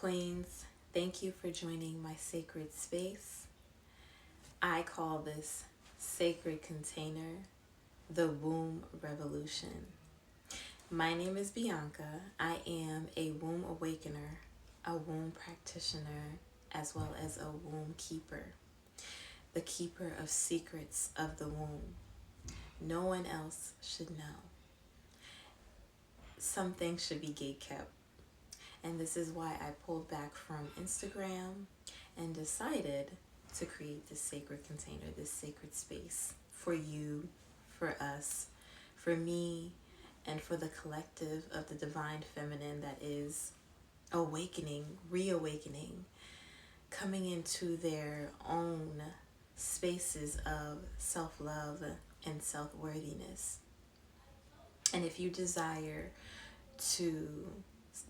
Queens, thank you for joining my sacred space. I call this sacred container the womb revolution. My name is Bianca. I am a womb awakener, a womb practitioner, as well as a womb keeper, the keeper of secrets of the womb. No one else should know. Some things should be gatekept. And this is why I pulled back from Instagram and decided to create this sacred container, this sacred space for you, for us, for me, and for the collective of the divine feminine that is awakening, reawakening, coming into their own spaces of self-love and self-worthiness. And if you desire to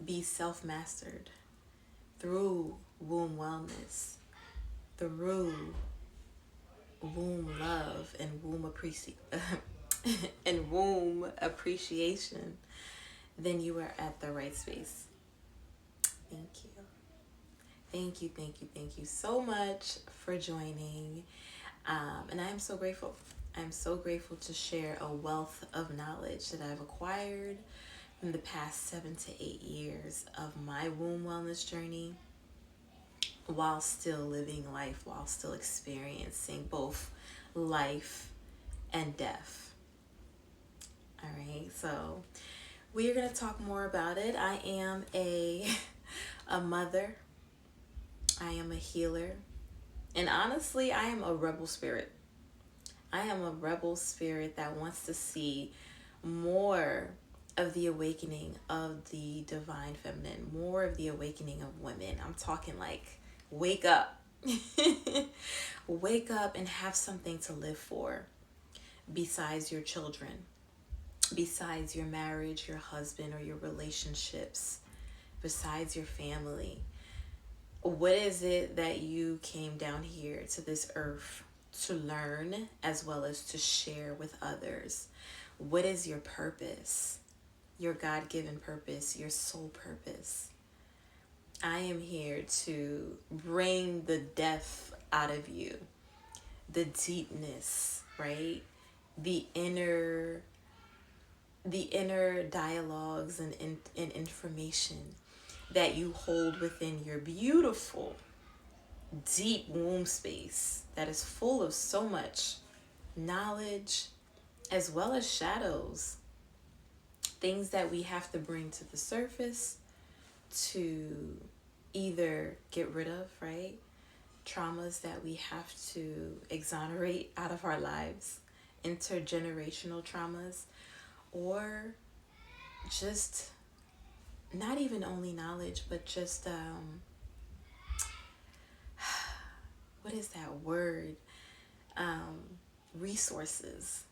be self-mastered through womb wellness, through womb love and womb appreciation, then you are at the right space. Thank you. Thank you, thank you, thank you so much for joining. And I am so grateful. I'm so grateful to share a wealth of knowledge that I've acquired in the past 7 to 8 years of my womb wellness journey, while still living life, while still experiencing both life and death. All right, so we're going to talk more about it. I am a mother. I am a healer. And honestly, I am a rebel spirit. I am a rebel spirit that wants to see more of the awakening of the divine feminine, more of the awakening of women. I'm talking like, wake up. Wake up and have something to live for besides your children, besides your marriage, your husband, or your relationships, besides your family. What is it that you came down here to this earth to learn as well as to share with others? What is your purpose? Your God-given purpose, your soul purpose. I am here to bring the depth out of you, the deepness, right? The inner dialogues and information that you hold within your beautiful, deep womb space that is full of so much knowledge as well as shadows. Things that we have to bring to the surface to either get rid of, right? Traumas that we have to exonerate out of our lives, intergenerational traumas, or just not even only knowledge, but just, what is that word? Resources.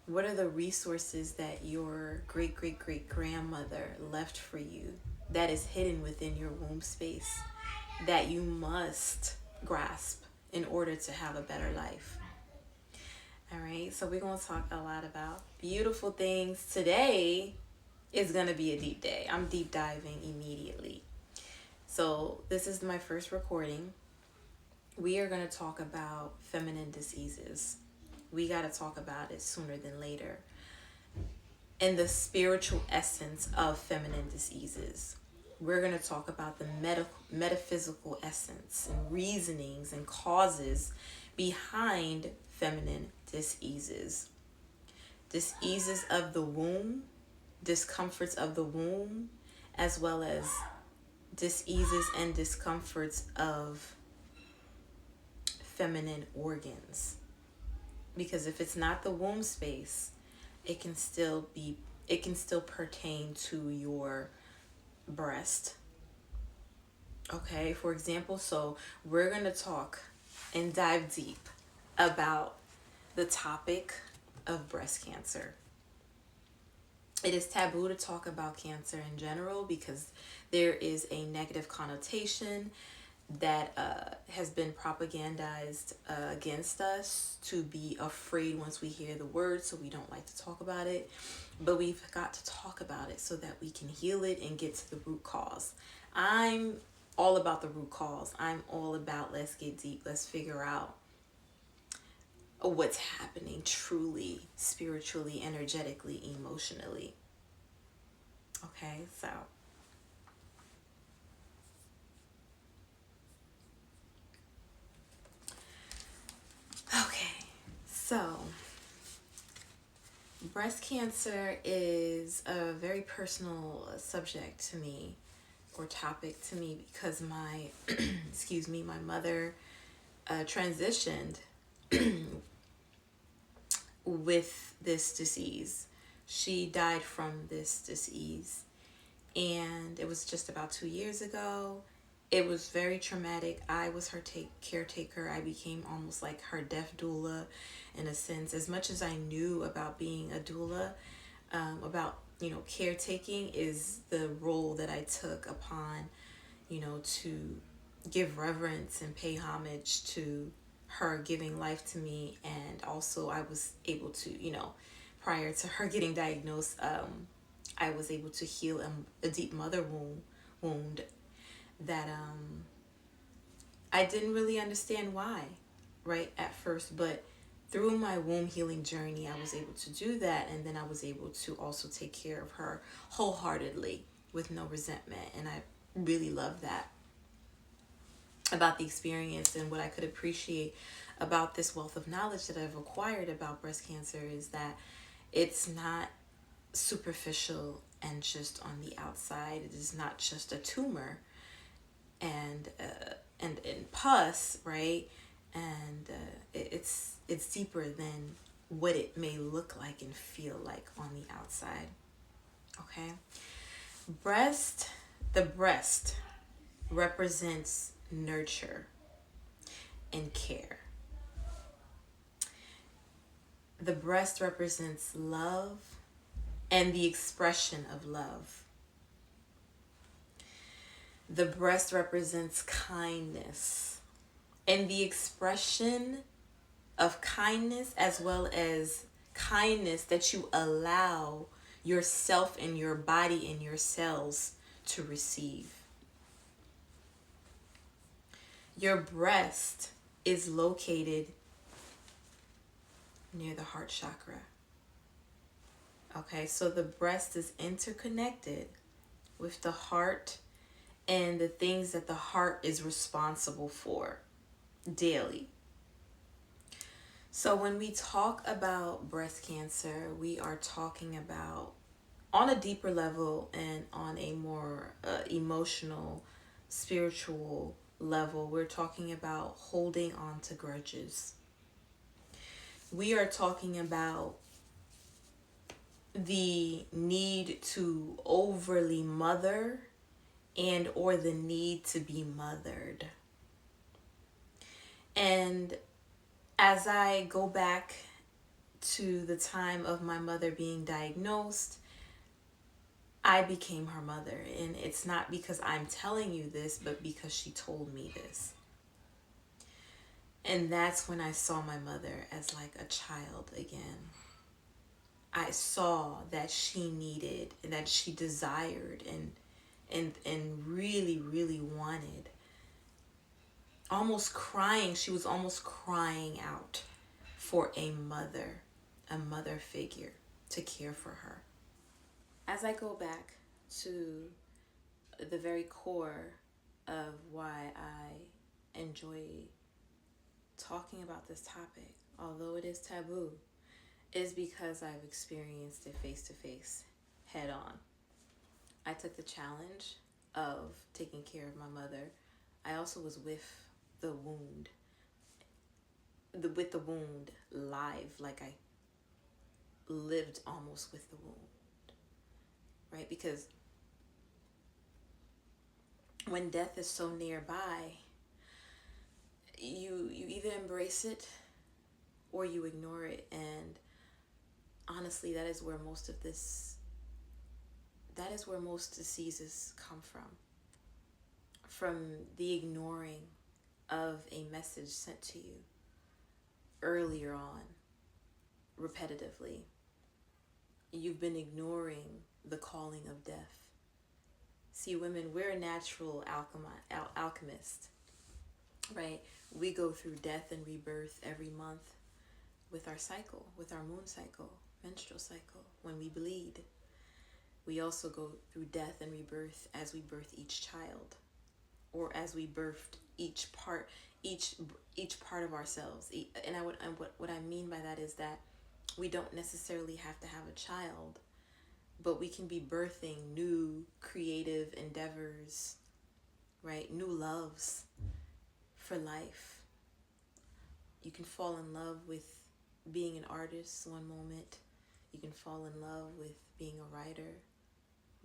What are the resources that your great-great-great-grandmother left for you that is hidden within your womb space that you must grasp in order to have a better life? All right, so we're going to talk a lot about beautiful things. Today is going to be a deep day. I'm deep diving immediately. So this is my first recording. We are going to talk about feminine diseases. We got to talk about it sooner than later. And the spiritual essence of feminine diseases. We're going to talk about the metaphysical essence and reasonings and causes behind feminine diseases. Diseases of the womb, discomforts of the womb, as well as diseases and discomforts of feminine organs. Because if it's not the womb space, it can still pertain to your breast. Okay, for example, so we're going to talk and dive deep about the topic of breast cancer. It is taboo to talk about cancer in general because there is a negative connotation that has been propagandized against us to be afraid once we hear the word, so we don't like to talk about it. But we've got to talk about it so that we can heal it and get to the root cause. I'm all about the root cause. I'm all about let's get deep, let's figure out what's happening truly, spiritually, energetically, emotionally. Okay, so okay, so breast cancer is a very personal subject to me, or topic to me, because my excuse me, my mother transitioned with this disease. She died from this disease, and it was just about 2 years ago. It was very traumatic. I was her caretaker. I became almost like her death doula in a sense. As much as I knew about being a doula, about, caretaking is the role that I took upon, to give reverence and pay homage to her giving life to me. And also I was able to, prior to her getting diagnosed, I was able to heal a deep mother wound that I didn't really understand why, right, at first. But through my womb healing journey, I was able to do that. And then I was able to also take care of her wholeheartedly with no resentment. And I really love that about the experience. And what I could appreciate about this wealth of knowledge that I've acquired about breast cancer is that it's not superficial and just on the outside. It is not just a tumor and pus, right? And it's deeper than what it may look like and feel like on the outside. Okay, the breast represents nurture and care. The breast represents love and the expression of love. The breast represents kindness and the expression of kindness, as well as kindness that you allow yourself and your body and your cells to receive. Your breast is located near the heart chakra. Okay, so the breast is interconnected with the heart and the things that the heart is responsible for daily. So when we talk about breast cancer, we are talking about, on a deeper level and on a more emotional, spiritual level, we're talking about holding on to grudges. We are talking about the need to overly mother and or the need to be mothered. And as I go back to the time of my mother being diagnosed, I became her mother. And it's not because I'm telling you this, but because she told me this. And that's when I saw my mother as like a child again. I saw that she needed, that she desired, and really, really wanted. Almost crying. She was almost crying out for a mother figure to care for her. As I go back to the very core of why I enjoy talking about this topic, although it is taboo, is because I've experienced it face to face, head on. I took the challenge of taking care of my mother. I also was with the wound, live, like I lived almost with the wound, right? Because when death is so nearby, you either embrace it or you ignore it. And honestly, that is where most diseases come from the ignoring of a message sent to you earlier on, repetitively. You've been ignoring the calling of death See, women, we're a natural alchemist, right? We go through death and rebirth every month with our cycle, with our moon cycle, menstrual cycle, when we bleed. We also go through death and rebirth as we birth each child, or as we birthed each part of ourselves. And what I mean by that is that we don't necessarily have to have a child, but we can be birthing new creative endeavors, right? New loves for life. You can fall in love with being an artist one moment. You can fall in love with being a writer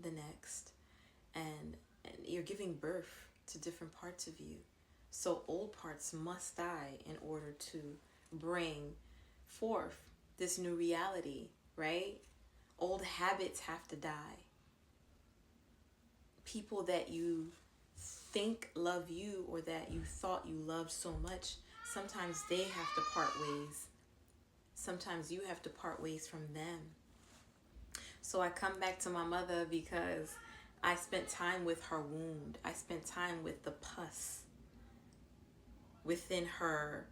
the next. And you're giving birth to different parts of you. So old parts must die in order to bring forth this new reality, right? Old habits have to die. People that you think love you or that you thought you loved so much, sometimes they have to part ways. Sometimes you have to part ways from them. So I come back to my mother because I spent time with her wound. I spent time with the pus within her,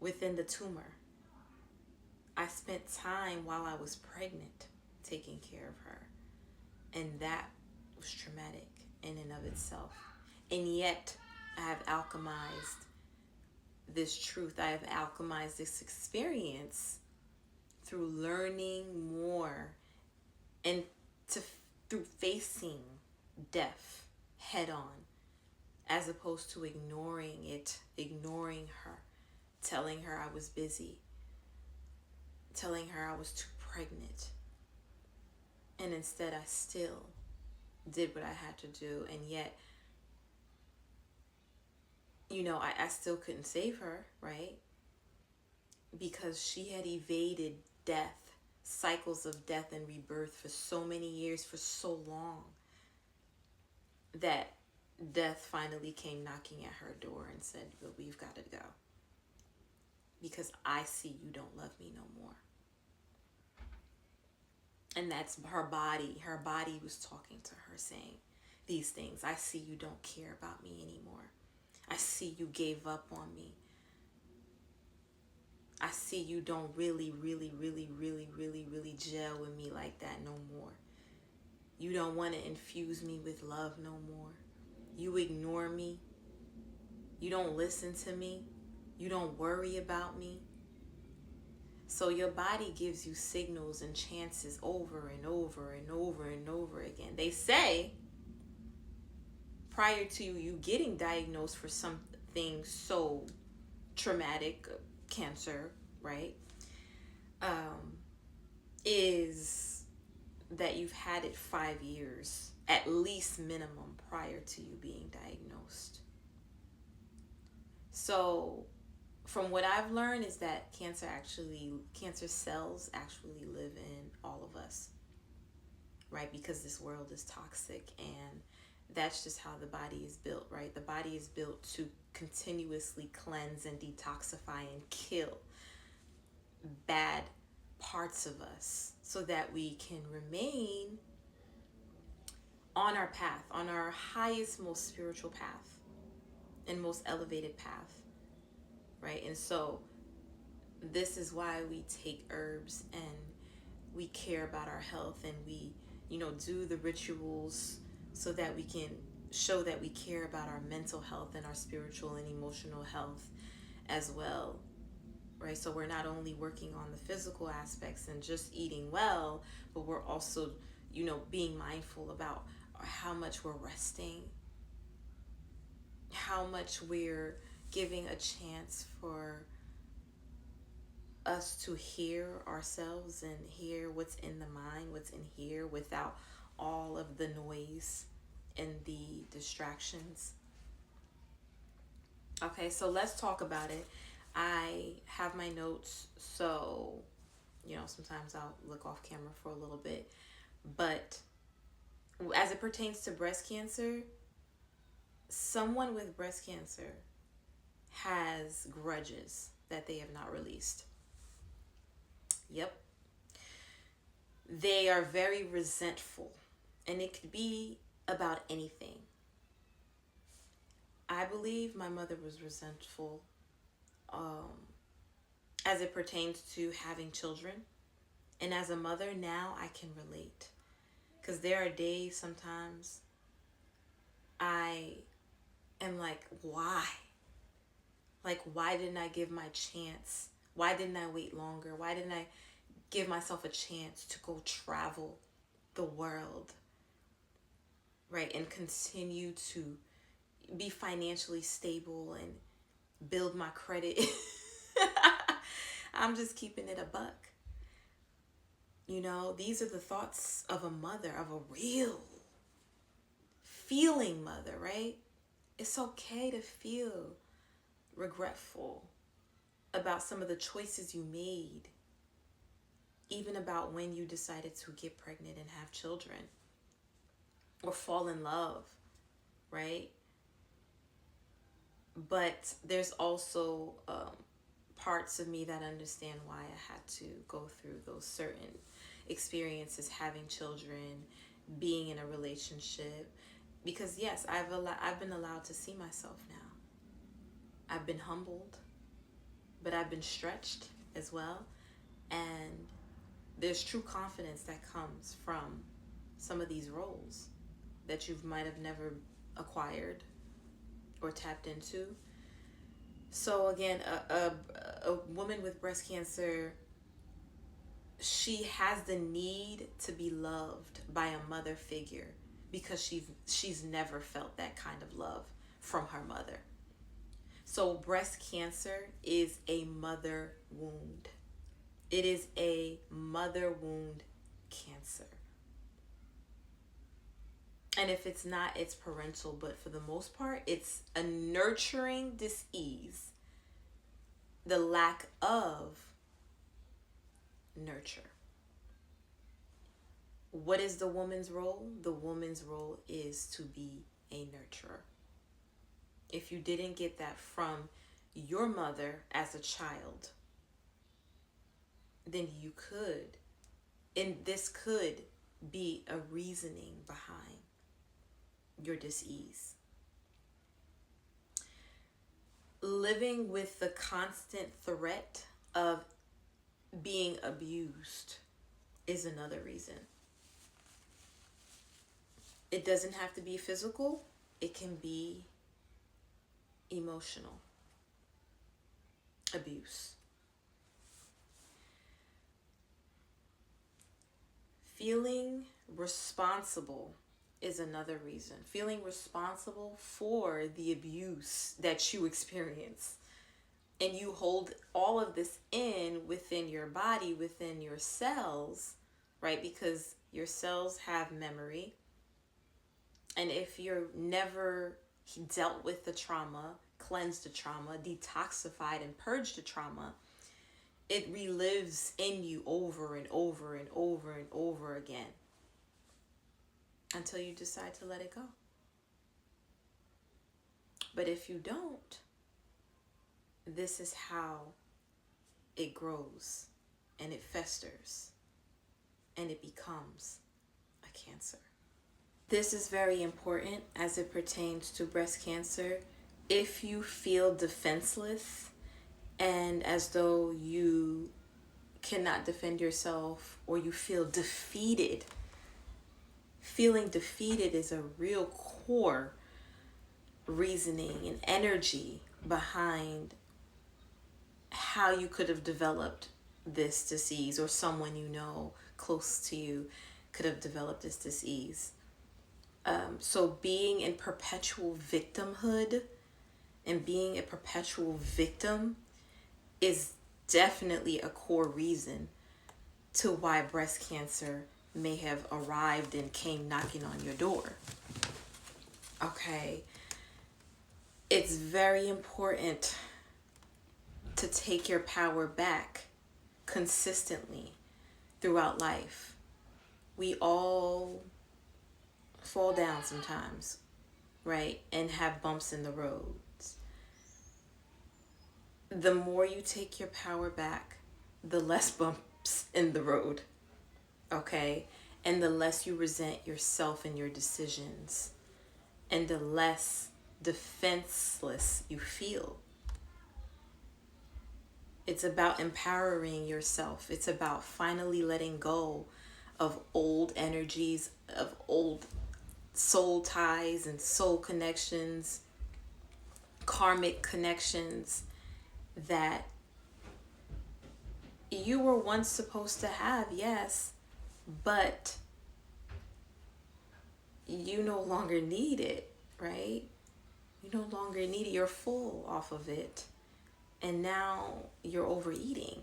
within the tumor. I spent time while I was pregnant taking care of her. And that was traumatic in and of itself. And yet I have alchemized this truth. I have alchemized this experience through learning more and through facing death head on, as opposed to ignoring it, ignoring her, telling her I was busy, telling her I was too pregnant. And instead I still did what I had to do. And yet, I still couldn't save her, right? Because she had evaded death, cycles of death and rebirth for so many years, for so long, that death finally came knocking at her door and said, but we've got to go. Because I see you don't love me no more. And that's her body. Her body was talking to her, saying these things. I see you don't care about me anymore. I see you gave up on me. I see you don't really, really, really, really, really, really gel with me like that no more. You don't want to infuse me with love no more. You ignore me. You don't listen to me. You don't worry about me. So your body gives you signals and chances over and over and over and over again. They say prior to you getting diagnosed for something so traumatic, cancer, right, is that you've had it 5 years, at least minimum, prior to you being diagnosed. So from what I've learned is that cancer cells actually live in all of us, right? Because this world is toxic, and that's just how the body is built, right? The body is built to continuously cleanse and detoxify and kill bad parts of us so that we can remain on our path, on our highest, most spiritual path and most elevated path, right? And so this is why we take herbs and we care about our health, and we, do the rituals so that we can show that we care about our mental health and our spiritual and emotional health as well, right? So we're not only working on the physical aspects and just eating well, but we're also, being mindful about how much we're resting, how much we're giving a chance for us to hear ourselves and hear what's in the mind, what's in here, without all of the noise and the distractions. Okay, so let's talk about it. I have my notes, so sometimes I'll look off camera for a little bit. But as it pertains to breast cancer, someone with breast cancer has grudges that they have not released. Yep. They are very resentful. And it could be about anything. I believe my mother was resentful as it pertains to having children. And as a mother now, I can relate. Because there are days sometimes I am like, why? Like, why didn't I give my chance? Why didn't I wait longer? Why didn't I give myself a chance to go travel the world, right? And continue to be financially stable and build my credit. I'm just keeping it a buck. You know, these are the thoughts of a mother, of a real feeling mother, right? It's okay to feel regretful about some of the choices you made, even about when you decided to get pregnant and have children or fall in love, right? But there's also parts of me that understand why I had to go through those certain experiences, having children, being in a relationship, because yes, I've been allowed to see myself now. I've been humbled, but I've been stretched as well, and there's true confidence that comes from some of these roles that you might have never acquired or tapped into. So again, a woman with breast cancer, she has the need to be loved by a mother figure because she's never felt that kind of love from her mother. So breast cancer is a mother wound. It is a mother wound cancer. And if it's not, it's parental, but for the most part, it's a nurturing dis-ease, the lack of nurture. What is the woman's role? The woman's role is to be a nurturer. If you didn't get that from your mother as a child, then you could, and this could be a reasoning behind your dis-ease. Living with the constant threat of being abused is another reason. It doesn't have to be physical, it can be emotional abuse. Feeling responsible is another reason. Feeling responsible for the abuse that you experience. And you hold all of this in within your body, within your cells, right? Because your cells have memory. And if you're never dealt with the trauma, cleansed the trauma, detoxified and purged the trauma, it relives in you over and over and over and over again until you decide to let it go. But if you don't, this is how it grows and it festers and it becomes a cancer. This is very important as it pertains to breast cancer. If you feel defenseless and as though you cannot defend yourself or you feel defeated, feeling defeated is a real core reasoning and energy behind how you could have developed this disease, or someone you know close to you could have developed this disease. So being in perpetual victimhood and being a perpetual victim is definitely a core reason to why breast cancer may have arrived and came knocking on your door. Okay. It's very important to take your power back consistently throughout life. We all fall down sometimes, right? And have bumps in the roads. The more you take your power back, the less bumps in the road, okay? and the less you resent yourself and your decisions, and the less defenseless you feel. It's about empowering yourself. It's about finally letting go of old energies, of old soul ties and soul connections, karmic connections that you were once supposed to have, yes, but you no longer need it, right? You no longer need it. You're full off of it. And now you're overeating,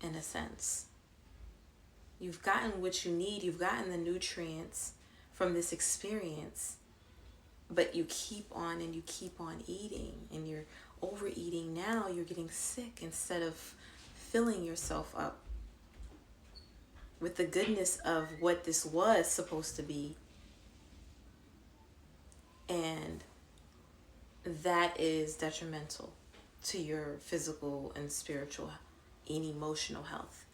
in a sense. You've gotten what you need. You've gotten the nutrients from this experience. But you keep on and you keep on eating. And you're overeating now. You're getting sick instead of filling yourself up with the goodness of what this was supposed to be. And that is detrimental to your physical and spiritual and emotional health.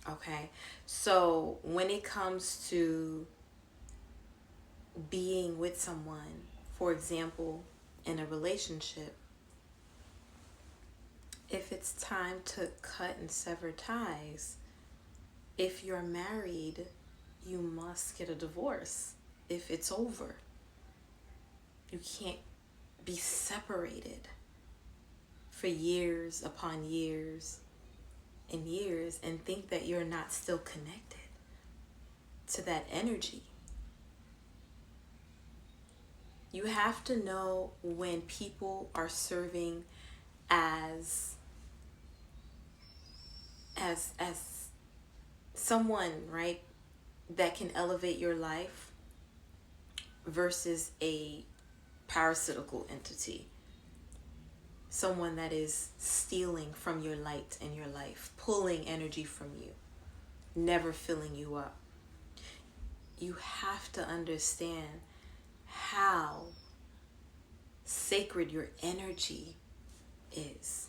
Okay, so when it comes to being with someone, for example, in a relationship, if it's time to cut and sever ties, if you're married, you must get a divorce if it's over. You can't be separated for years upon years and years and think that you're not still connected to that energy. You have to know when people are serving as someone, right, that can elevate your life versus a parasitical entity. Someone that is stealing from your light and your life, pulling energy from you, never filling you up. You have to understand how sacred your energy is.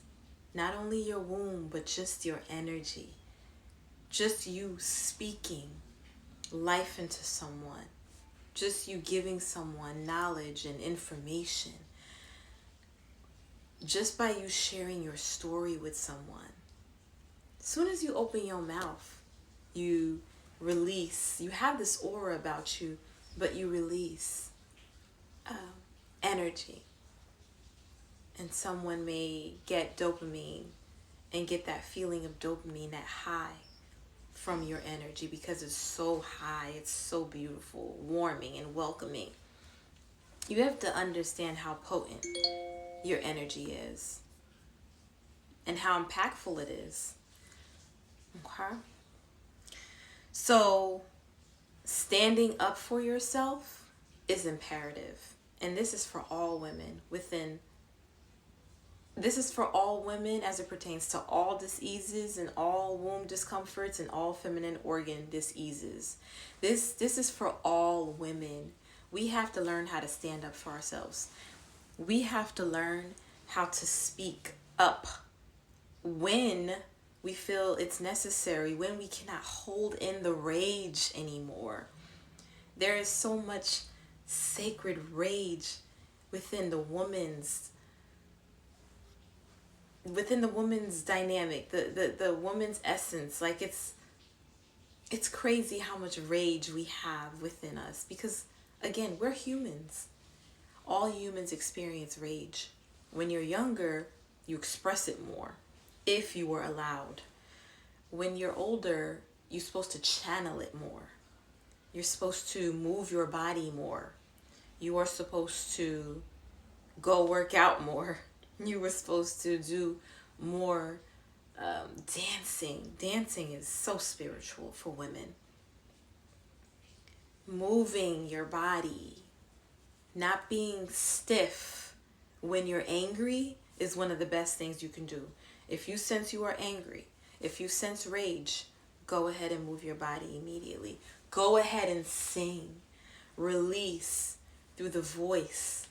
Not only your womb, but just your energy. Just you speaking life into someone. Just you giving someone knowledge and information. Just by you sharing your story with someone. As soon as you open your mouth, you release. You have this aura about you, but you release energy. And someone may get dopamine and get that feeling of dopamine, that high from your energy, because it's so high, it's so beautiful, warming and welcoming. You have to understand how potent your energy is and how impactful it is. Okay? So, standing up for yourself is imperative. And this is for all women This is for all women as it pertains to all diseases and all womb discomforts and all feminine organ diseases. This is for all women. We have to learn how to stand up for ourselves. We have to learn how to speak up when we feel it's necessary, when we cannot hold in the rage anymore. There is so much sacred rage within the woman's dynamic, the woman's essence. Like it's crazy how much rage we have within us, because again, we're humans. All humans experience rage. When you're younger, you express it more if you were allowed. When you're older, you're supposed to channel it more. You're supposed to move your body more. You are supposed to go work out more. You were supposed to do more dancing. Dancing is so spiritual for women. Moving your body, not being stiff when you're angry is one of the best things you can do. If you sense you are angry, if you sense rage, go ahead and move your body immediately. Go ahead and sing. Release through the voice.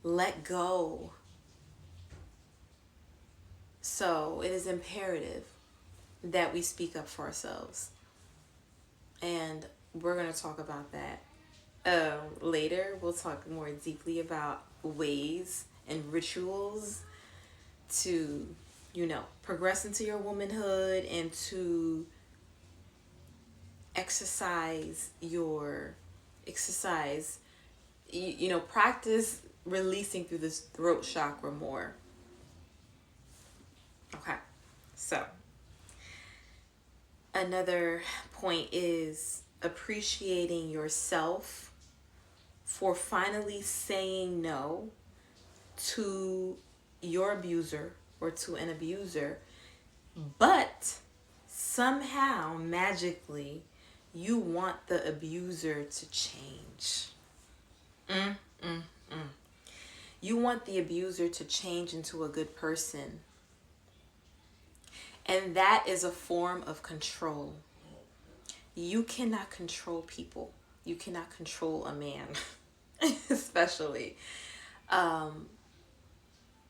Let go. So it is imperative that we speak up for ourselves. And we're going to talk about that later. We'll talk more deeply about ways and rituals to, progress into your womanhood and to exercise, practice releasing through this throat chakra more. Okay, so another point is appreciating yourself for finally saying no to your abuser or to an abuser, but somehow magically you want the abuser to change. You want the abuser to change into a good person. And that is a form of control. You cannot control people. You cannot control a man, especially.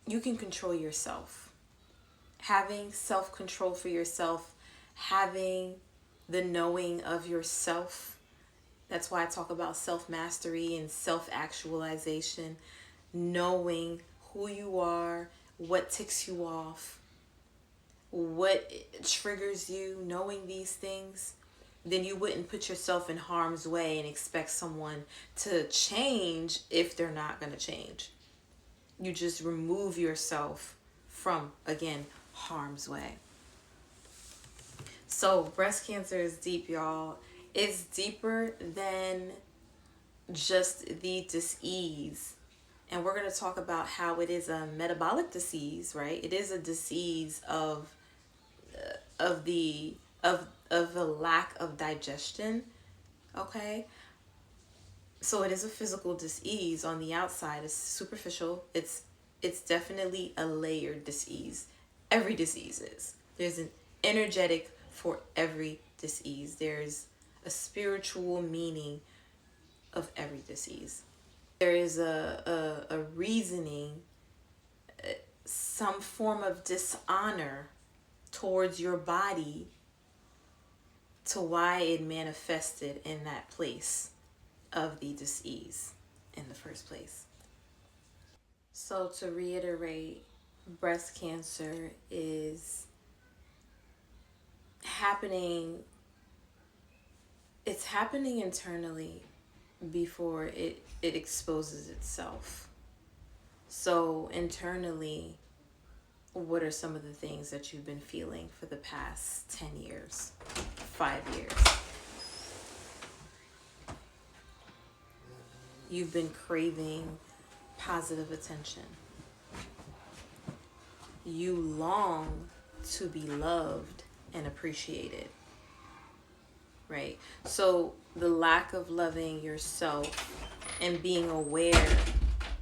You can control yourself. Having self-control for yourself, having the knowing of yourself. That's why I talk about self-mastery and self-actualization. Knowing who you are, what ticks you off, what triggers you, knowing these things, then you wouldn't put yourself in harm's way and expect someone to change if they're not going to change. You just remove yourself from, again, harm's way. So breast cancer is deep, y'all. It's deeper than just the disease. And we're going to talk about how it is a metabolic disease, right? It is a disease of the lack of digestion. Okay, so it is a physical disease on the outside. It's superficial. It's definitely a layered disease. Every disease is. There's an energetic for every disease. There's a spiritual meaning of every disease. There is a reasoning, some form of dishonor towards your body to why it manifested in that place of the disease in the first place. So to reiterate, breast cancer is happening, it's happening internally before it exposes itself. So internally, what are some of the things that you've been feeling for the past 10 years, 5 years? You've been craving positive attention. You long to be loved and appreciated, right? So the lack of loving yourself and being aware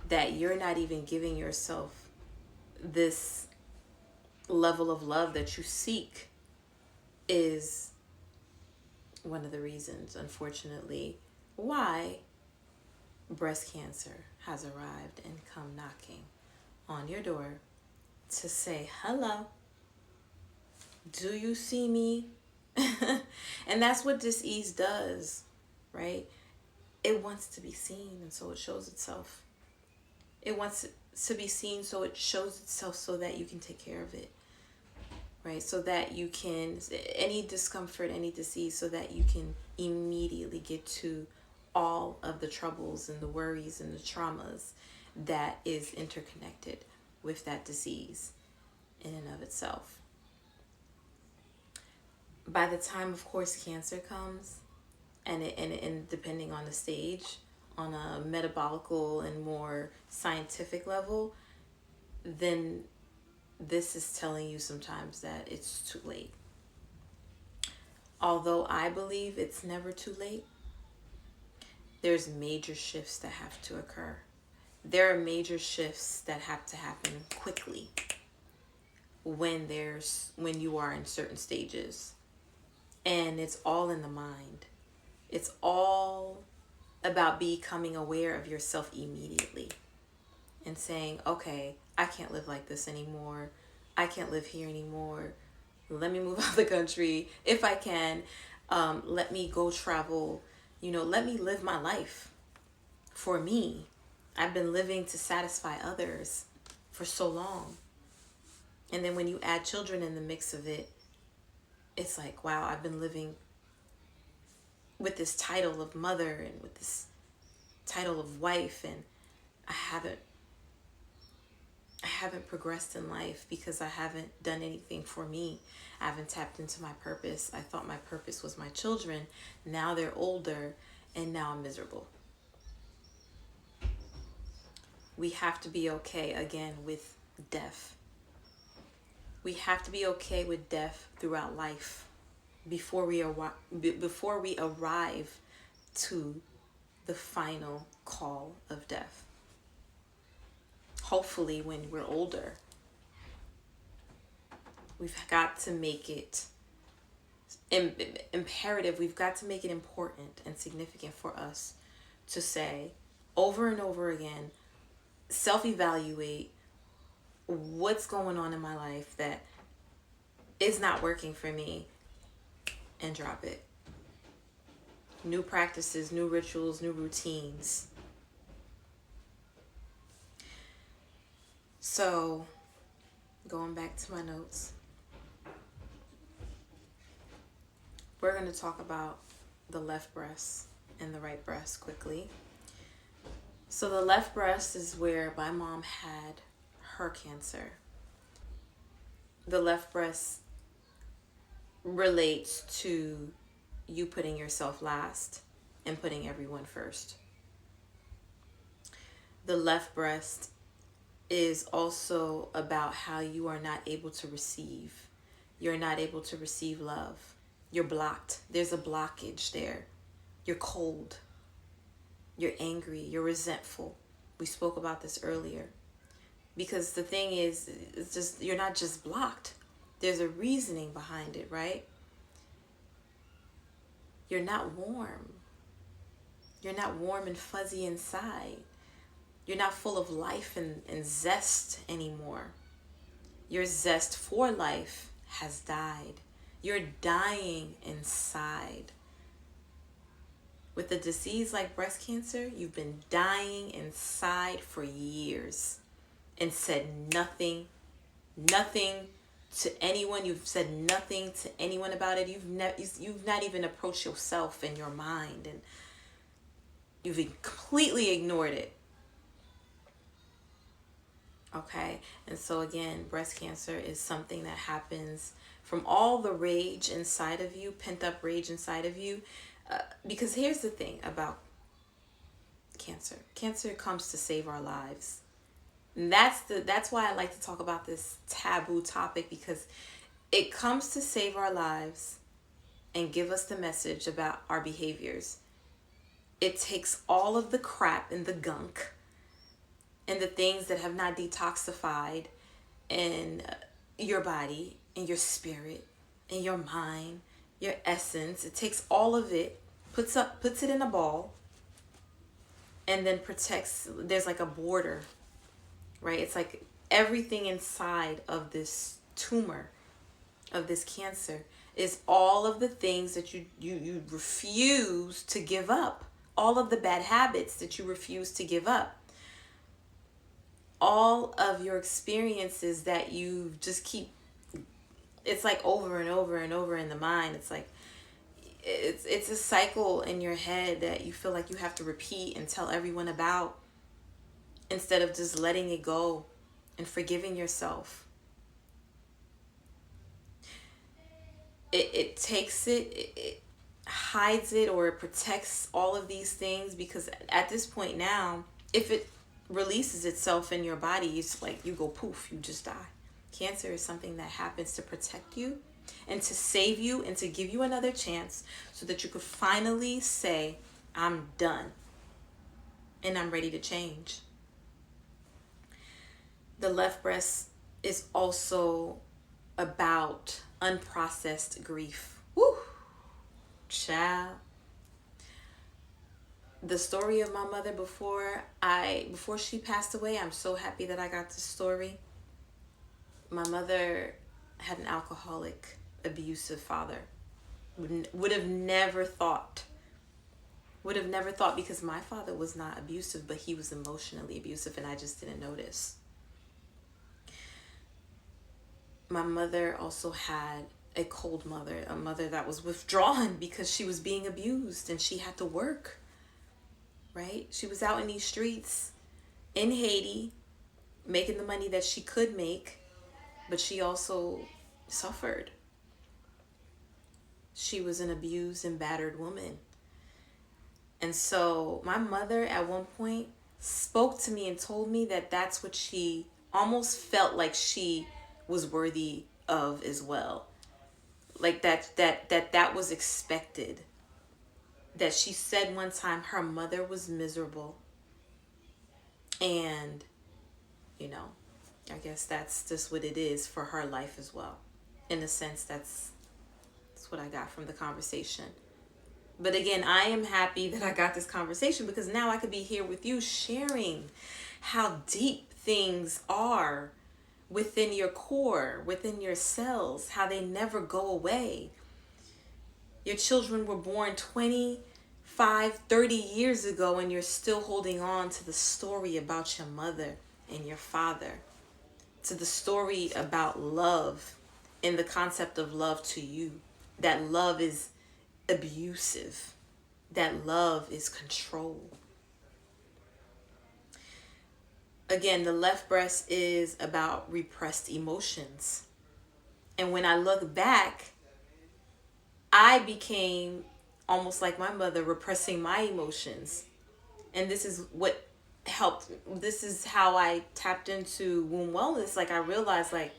that you're not even giving yourself this level of love that you seek is one of the reasons, unfortunately, why breast cancer has arrived and come knocking on your door to say, hello, do you see me? And that's what disease does, right? It wants to be seen, and so it shows itself. It wants to be seen, so it shows itself so that you can take care of it, right? So that you can, any discomfort, any disease, so that you can immediately get to all of the troubles and the worries and the traumas that is interconnected with that disease in and of itself. By the time, of course, cancer comes, and depending on the stage, on a metabolical and more scientific level, then this is telling you sometimes that it's too late. Although I believe it's never too late, there's major shifts that have to occur. There are major shifts that have to happen quickly when you are in certain stages. And it's all in the mind. It's all about becoming aware of yourself immediately and saying, okay, I can't live like this anymore. I can't live here anymore. Let me move out of the country if I can. Let me go travel. Let me live my life for me. I've been living to satisfy others for so long. And then when you add children in the mix of it, it's like, wow, I've been living with this title of mother and with this title of wife, and I haven't progressed in life because I haven't done anything for me. I haven't tapped into my purpose. I thought my purpose was my children. Now they're older, and now I'm miserable. We have to be okay again with death. We have to be okay with death throughout life before we arrive to the final call of death. Hopefully when we're older, we've got to make it imperative. We've got to make it important and significant for us to say over and over again, self-evaluate what's going on in my life that is not working for me, and drop it. New practices, new rituals, new routines. So, going back to my notes, we're going to talk about the left breast and the right breast quickly. So the left breast is where my mom had her cancer. The left breast relates to you putting yourself last and putting everyone first. The left breast is also about how you are not able to receive. You're not able to receive love. You're blocked. There's a blockage there. You're cold. You're angry. You're resentful. We spoke about this earlier. Because the thing is, it's just, you're not just blocked. There's a reasoning behind it, right? You're not warm. You're not warm and fuzzy inside. You're not full of life and zest anymore. Your zest for life has died. You're dying inside. With a disease like breast cancer, you've been dying inside for years and said nothing to anyone. You've said nothing to anyone about it. You've not even approached yourself in your mind, and you've completely ignored it. Okay, and so again, breast cancer is something that happens from all the rage inside of you, pent up rage inside of you. Because here's the thing about cancer. Cancer comes to save our lives. And that's why I like to talk about this taboo topic, because it comes to save our lives and give us the message about our behaviors. It takes all of the crap and the gunk and the things that have not detoxified in your body, in your spirit, in your mind, your essence. It takes all of it, puts it in a ball, and then protects. There's like a border, right? It's like everything inside of this tumor, of this cancer, is all of the things that you refuse to give up. All of the bad habits that you refuse to give up. All of your experiences that you just keep, it's like over and over and over in the mind. It's like, it's a cycle in your head that you feel like you have to repeat and tell everyone about, instead of just letting it go and forgiving yourself. It takes it hides it, or it protects all of these things, because at this point now, if it releases itself in your body, it's like you go poof, you just die. Cancer is something that happens to protect you and to save you and to give you another chance, so that you could finally say, I'm done and I'm ready to change. The left breast is also about unprocessed grief. Woo! Child. The story of my mother before she passed away, I'm so happy that I got this story. My mother had an alcoholic abusive father. Would have never thought. Would have never thought, because my father was not abusive, but he was emotionally abusive and I just didn't notice. My mother also had a cold mother, a mother that was withdrawn because she was being abused and she had to work, right? She was out in these streets in Haiti making the money that she could make, but she also suffered. She was an abused and battered woman. And so my mother at one point spoke to me and told me that that's what she almost felt like she was worthy of as well. Like that was expected. That she said one time her mother was miserable. And, you know, I guess that's just what it is for her life as well. In a sense, that's what I got from the conversation. But again, I am happy that I got this conversation because now I could be here with you sharing how deep things are within your core, within your cells, how they never go away. Your children were born 25, 30 years ago and you're still holding on to the story about your mother and your father, to the story about love and the concept of love to you. That love is abusive. That love is control. Again, the left breast is about repressed emotions. And when I look back, I became almost like my mother, repressing my emotions. And this is what helped. This is how I tapped into womb wellness. Like I realized, like,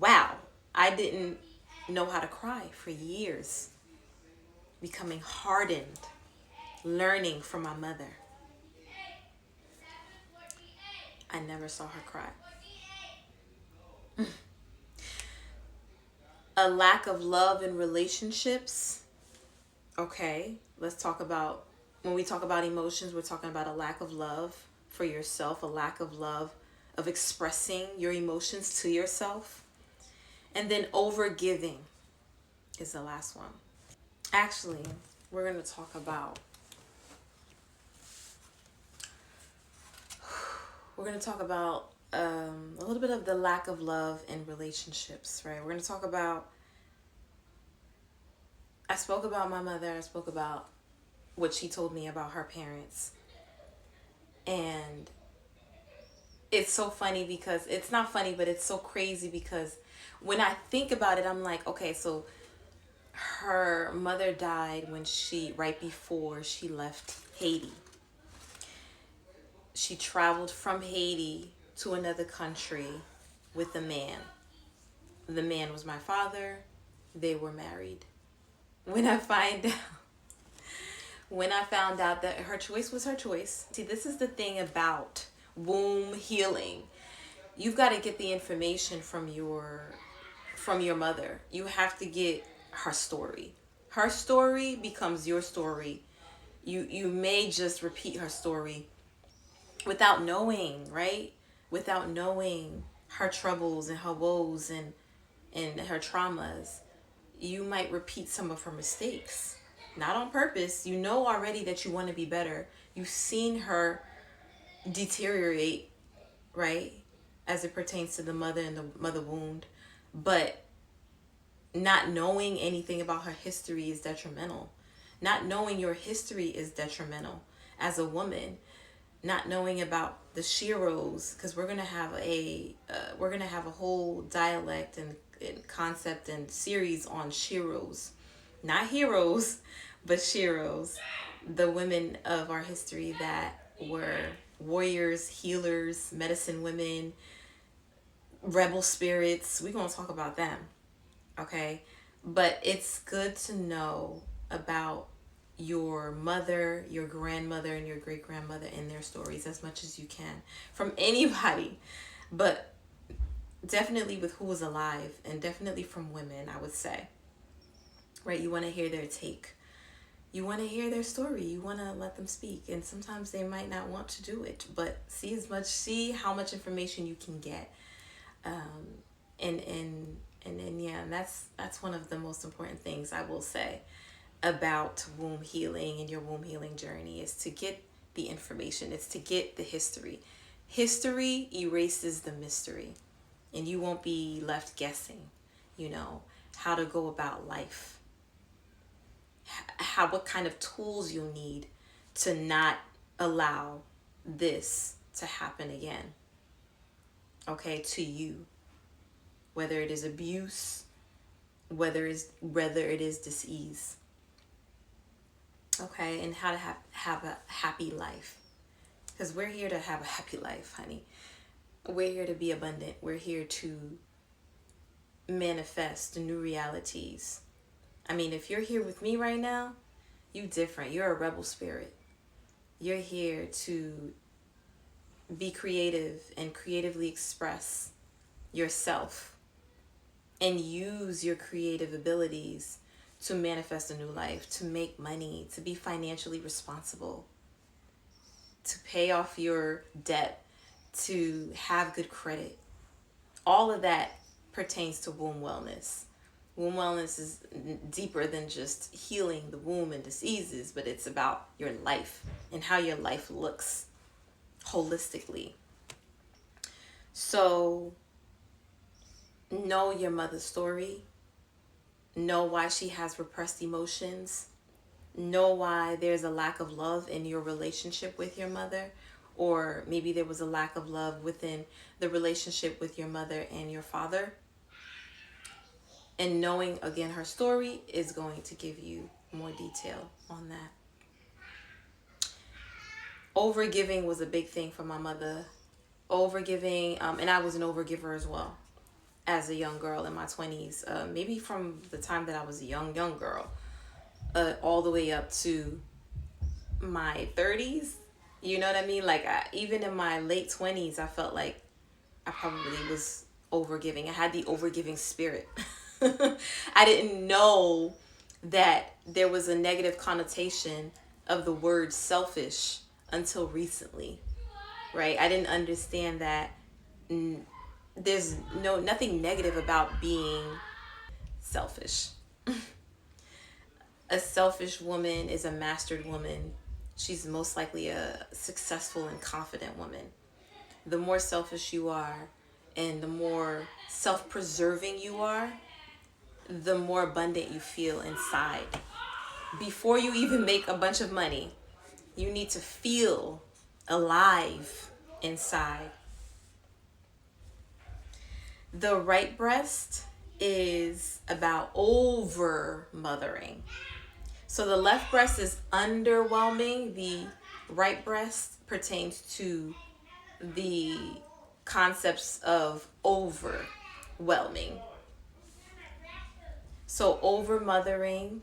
wow, I didn't know how to cry for years. Becoming hardened, learning from my mother. I never saw her cry. A lack of love in relationships. Okay, let's talk about, when we talk about emotions, we're talking about a lack of love for yourself, a lack of love of expressing your emotions to yourself. And then overgiving is the last one. Actually, we're going to talk about a little bit of the lack of love in relationships, right? We're going to talk about, I spoke about my mother, I spoke about what she told me about her parents. And it's so funny because, it's not funny, but it's so crazy because when I think about it, I'm like, okay, so her mother died right before she left Haiti. She traveled from Haiti to another country with a man. The man was my father. They were married. When I found out that her choice was her choice. See, this is the thing about womb healing. You've got to get the information from your mother. You have to get her story. Her story becomes your story. You may just repeat her story without knowing, right? Without knowing her troubles and her woes and her traumas. You might repeat some of her mistakes. Not on purpose. You know already that you want to be better. You've seen her deteriorate, right? As it pertains to the mother and the mother wound. But not knowing anything about her history is detrimental. Not knowing your history is detrimental as a woman. Not knowing about the sheroes, because we're gonna have a whole dialect and concept and series on sheroes, not heroes, but sheroes, the women of our history that were warriors, healers, medicine women, rebel spirits. We're gonna talk about them, okay? But it's good to know about your mother, your grandmother, and your great-grandmother and their stories as much as you can from anybody, but definitely with who was alive, and definitely from women, I would say, right? You want to hear their take. You want to hear their story. You want to let them speak, and sometimes they might not want to do it, but see how much information you can get, and And then yeah, that's one of the most important things I will say about womb healing and your womb healing journey is to get the information. It's to get the history. History erases the mystery, and you won't be left guessing, you know, how to go about life, how what kind of tools you'll need to not allow this to happen again. Okay, to you, whether it is abuse, whether it is disease. Okay, and how to have a happy life, because we're here to have a happy life, honey. We're here to be abundant. We're here to manifest new realities. I mean, if you're here with me right now, you different. You're a rebel spirit. You're here to be creative and creatively express yourself and use your creative abilities to manifest a new life, to make money, to be financially responsible, to pay off your debt, to have good credit. All of that pertains to womb wellness. Womb wellness is deeper than just healing the womb and diseases, but it's about your life and how your life looks holistically. So, know your mother's story. Know why she has repressed emotions. Know why there's a lack of love in your relationship with your mother, or maybe there was a lack of love within the relationship with your mother and your father. And knowing again her story is going to give you more detail on that. Overgiving was a big thing for my mother. Overgiving, and I was an overgiver as well as a young girl in my 20s, maybe from the time that I was a young girl, all the way up to my 30s. You know what I mean? Like, even in my late 20s, I felt like I probably was overgiving. I had the overgiving spirit. I didn't know that there was a negative connotation of the word selfish until recently, right? I didn't understand that there's nothing negative about being selfish. A selfish woman is a mastered woman. She's most likely a successful and confident woman. The more selfish you are and the more self-preserving you are, the more abundant you feel inside. Before you even make a bunch of money, you need to feel alive inside. The right breast is about over mothering. So the left breast is underwhelming. The right breast pertains to the concepts of overwhelming. So over mothering,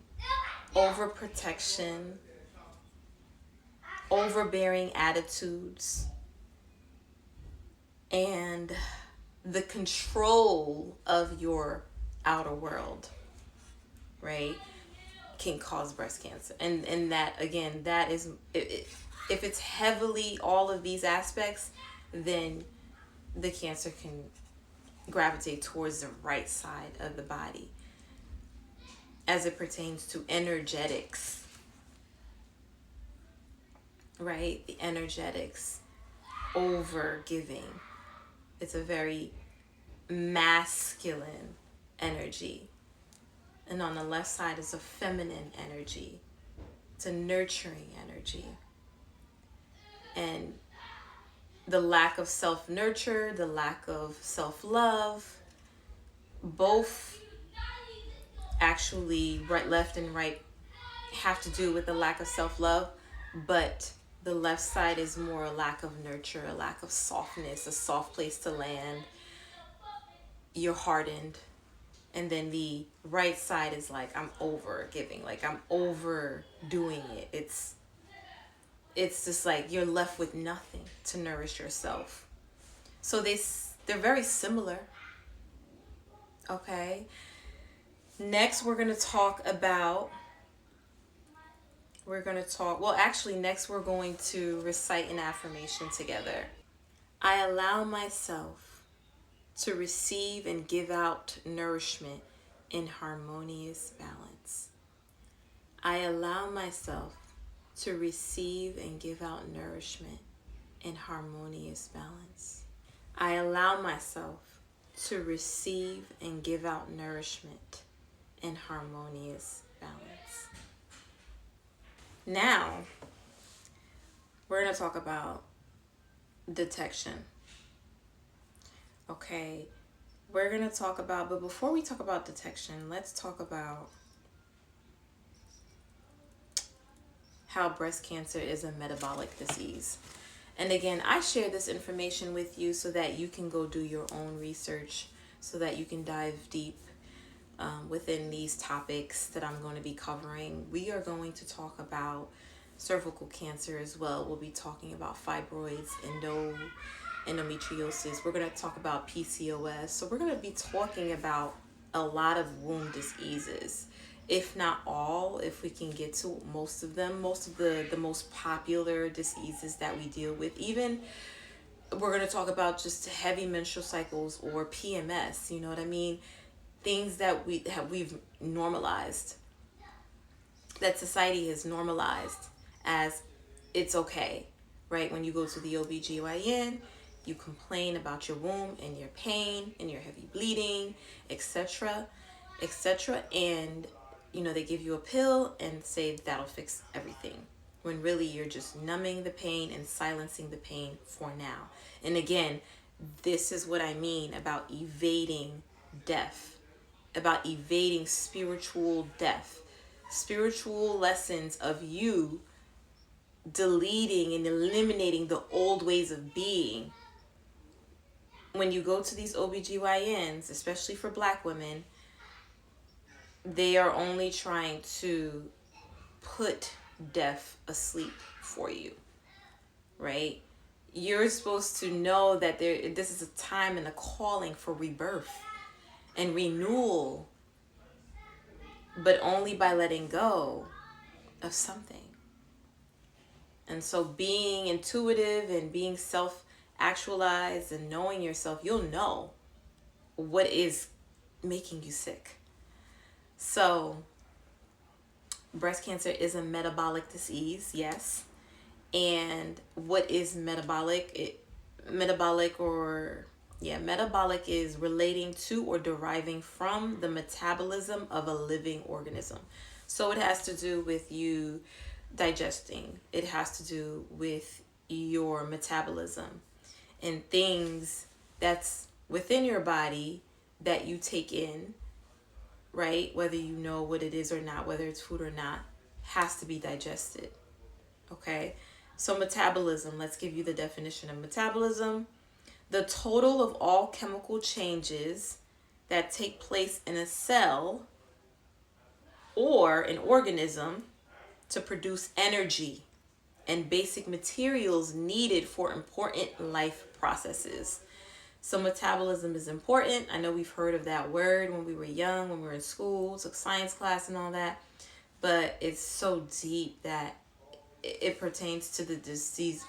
over protection, overbearing attitudes, and the control of your outer world, right, can cause breast cancer. And that, again, that is, if it's heavily all of these aspects, then the cancer can gravitate towards the right side of the body as it pertains to energetics, right? The energetics, over giving. It's a very masculine energy. And on the left side is a feminine energy. It's a nurturing energy. And the lack of self-nurture, the lack of self-love, both actually, right, left and right, have to do with the lack of self-love, but the left side is more a lack of nurture, a lack of softness, a soft place to land. You're hardened. And then the right side is like, I'm over giving, like I'm overdoing it. It's just like you're left with nothing to nourish yourself. So they're very similar. Okay. Next, next we're going to recite an affirmation together. I allow myself to receive and give out nourishment in harmonious balance. I allow myself to receive and give out nourishment in harmonious balance. I allow myself to receive and give out nourishment in harmonious balance. Now, we're going to talk about detection. Okay, we're going to talk about, but before we talk about detection, let's talk about how breast cancer is a metabolic disease. And again, I share this information with you so that you can go do your own research, so that you can dive deep within these topics that I'm going to be covering. We are going to talk about cervical cancer as well. We'll be talking about fibroids, endometriosis. We're going to talk about PCOS. So we're going to be talking about a lot of womb diseases, if not all, if we can get to most of them, most of the most popular diseases that we deal with. Even we're going to talk about just heavy menstrual cycles or PMS, you know what I mean? Things that we've normalized, that society has normalized as it's okay, right? When you go to the OBGYN, you complain about your womb and your pain and your heavy bleeding, etc., etc., and they give you a pill and say that'll fix everything, when really you're just numbing the pain and silencing the pain for now. And again, this is what I mean about evading death, about evading spiritual death, spiritual lessons of you deleting and eliminating the old ways of being. When you go to these OBGYNs, especially for Black women, they are only trying to put death asleep for you, right? You're supposed to know that this is a time and a calling for rebirth and renewal, but only by letting go of something. And so being intuitive and being self-actualized and knowing yourself, you'll know what is making you sick. So breast cancer is a metabolic disease, yes. And what is metabolic? Metabolic is relating to or deriving from the metabolism of a living organism. So it has to do with you digesting. It has to do with your metabolism and things that's within your body that you take in, right? Whether you know what it is or not, whether it's food or not, has to be digested. Okay? So metabolism, let's give you the definition of metabolism. The total of all chemical changes that take place in a cell or an organism to produce energy and basic materials needed for important life processes. So metabolism is important. I know we've heard of that word when we were young, when we were in school, took science class and all that, but it's so deep that it pertains to the diseases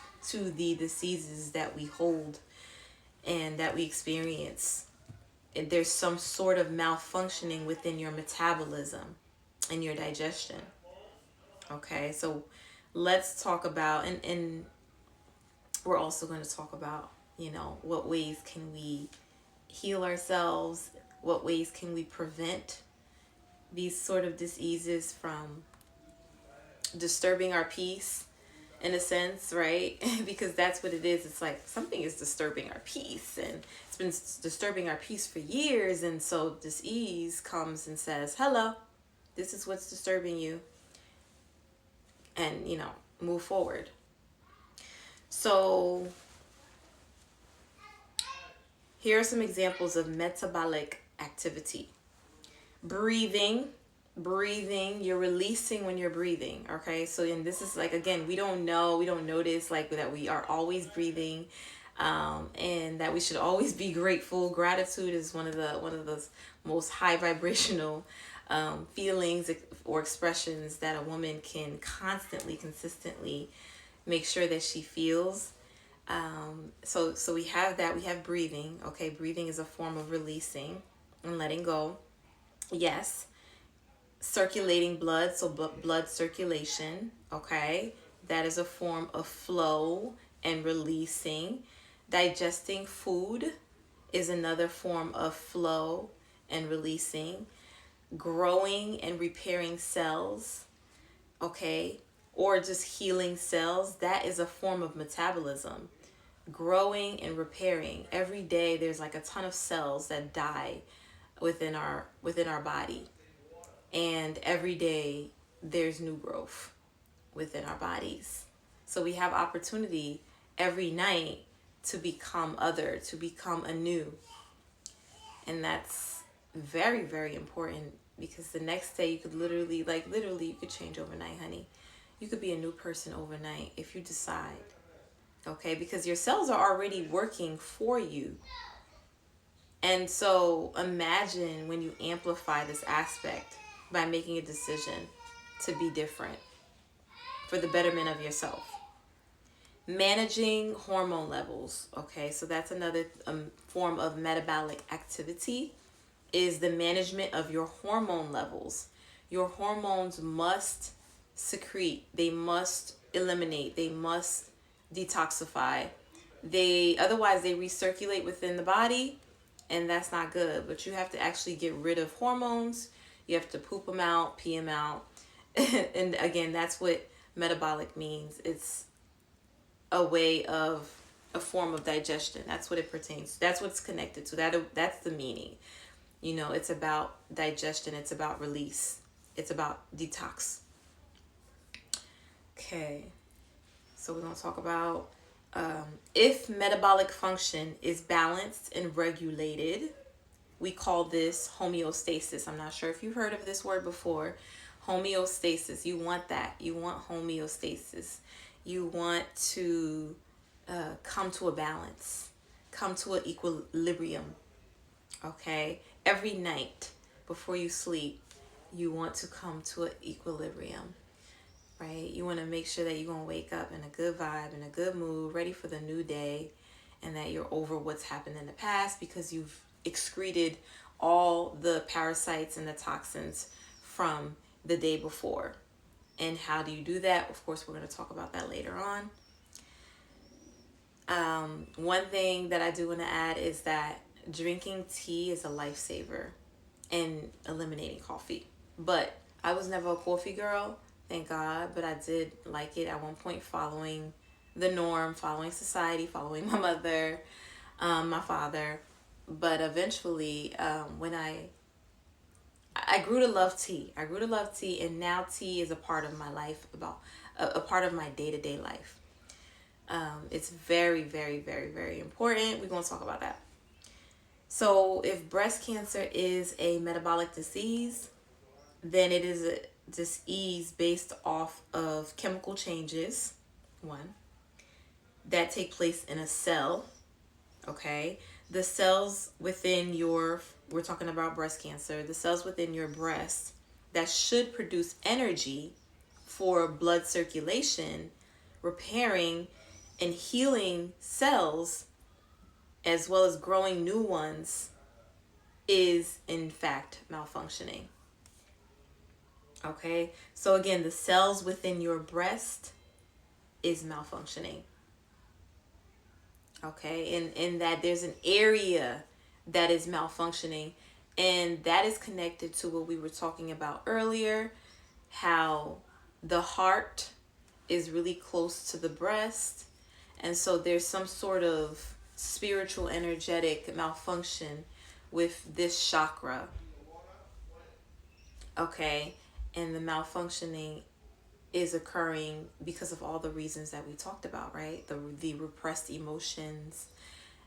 that we hold and that we experience. And there's some sort of malfunctioning within your metabolism and your digestion. Okay, so let's talk about, and we're also going to talk about, what ways can we heal ourselves? What ways can we prevent these sort of diseases from disturbing our peace, in a sense, right? Because that's what it is. It's like something is disturbing our peace, and it's been disturbing our peace for years. And so disease comes and says, hello, this is what's disturbing you. And, move forward. So here are some examples of metabolic activity. Breathing, you're releasing when you're breathing, okay? So, and this is like, again, we don't notice like that we are always breathing, and that we should always be grateful. Gratitude is one of the most high vibrational feelings or expressions that a woman can consistently make sure that she feels. So we have that. We have breathing. Okay, breathing is a form of releasing and letting go. Yes, circulating blood, so blood circulation. Okay, that is a form of flow and releasing. Digesting food is another form of flow and releasing. Growing and repairing cells, okay, or just healing cells, that is a form of metabolism. Growing and repairing, every day there's like a ton of cells that die within our body, and every day there's new growth within our bodies. So we have opportunity every night to become other, to become anew. And that's very, very important, because the next day you could literally you could change overnight, honey. You could be a new person overnight if you decide. Okay, because your cells are already working for you. And so imagine when you amplify this aspect by making a decision to be different for the betterment of yourself. Managing hormone levels. Okay, so that's another form of metabolic activity, is the management of your hormone levels. Your hormones must secrete, they must eliminate, they must detoxify. Otherwise they recirculate within the body, and that's not good. But you have to actually get rid of hormones. You have to poop them out, pee them out. And again, that's what metabolic means. It's a form of digestion. That's what it pertains. That's what's connected to that. That's the meaning. It's about digestion. It's about release. It's about detox. Okay. So we're going to talk about if metabolic function is balanced and regulated. We call this homeostasis. I'm not sure if you've heard of this word before. Homeostasis. You want that. You want homeostasis. You want to come to a balance, come to an equilibrium. Okay? Every night before you sleep, you want to come to an equilibrium, right? You want to make sure that you're going to wake up in a good vibe, in a good mood, ready for the new day, and that you're over what's happened in the past because you've excreted all the parasites and the toxins from the day before. And how do you do that? Of course, we're going to talk about that later on. One thing that I do want to add is that drinking tea is a lifesaver and eliminating coffee. But I was never a coffee girl, thank God, but I did like it at one point, following the norm, following society, following my mother, my father. But eventually, when I grew to love tea. I grew to love tea, and now tea is a part of my life, about a part of my day-to-day life. It's very, very, very, very important. We're going to talk about that. So if breast cancer is a metabolic disease, then it is a disease based off of chemical changes, one, that take place in a cell. Okay, the cells within we're talking about breast cancer, the cells within your breast that should produce energy for blood circulation, repairing and healing cells, as well as growing new ones, is in fact malfunctioning. Okay, so again, the cells within your breast is malfunctioning. Okay, and in that there's an area that is malfunctioning, and that is connected to what we were talking about earlier, how the heart is really close to the breast, and so there's some sort of spiritual energetic malfunction with this chakra. Okay, and the malfunctioning is occurring because of all the reasons that we talked about, right? The repressed emotions,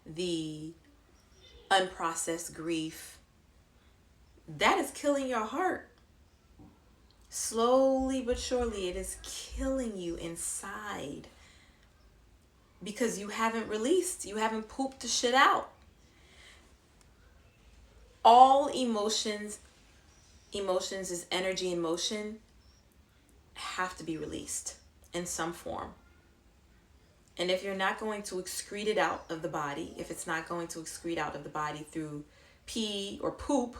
the unprocessed grief, that is killing your heart. Slowly but surely, it is killing you inside because you haven't released, you haven't pooped the shit out. All emotions is energy in motion, have to be released in some form. And if you're not going to excrete it out of the body, if it's not going to excrete out of the body through pee or poop,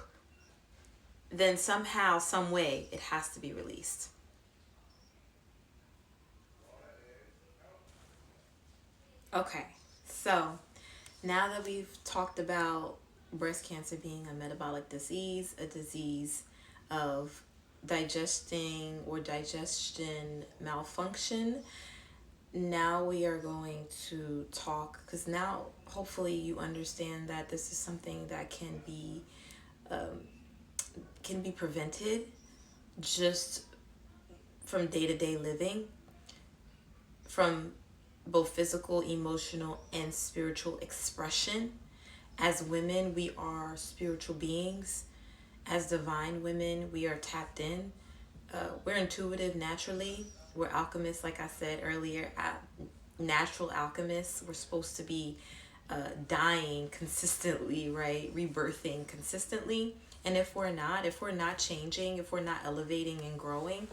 then somehow, some way, it has to be released. Okay, so now that we've talked about breast cancer being a metabolic disease, a disease of digesting or digestion malfunction, now we are going to talk, because now hopefully you understand that this is something that can be prevented just from day-to-day living, from both physical, emotional, and spiritual expression. As women, we are spiritual beings. As divine women, we are tapped in. We're intuitive naturally. We're alchemists, like I said earlier, natural alchemists. We're supposed to be dying consistently, right? Rebirthing consistently. And if we're not changing, if we're not elevating and growing,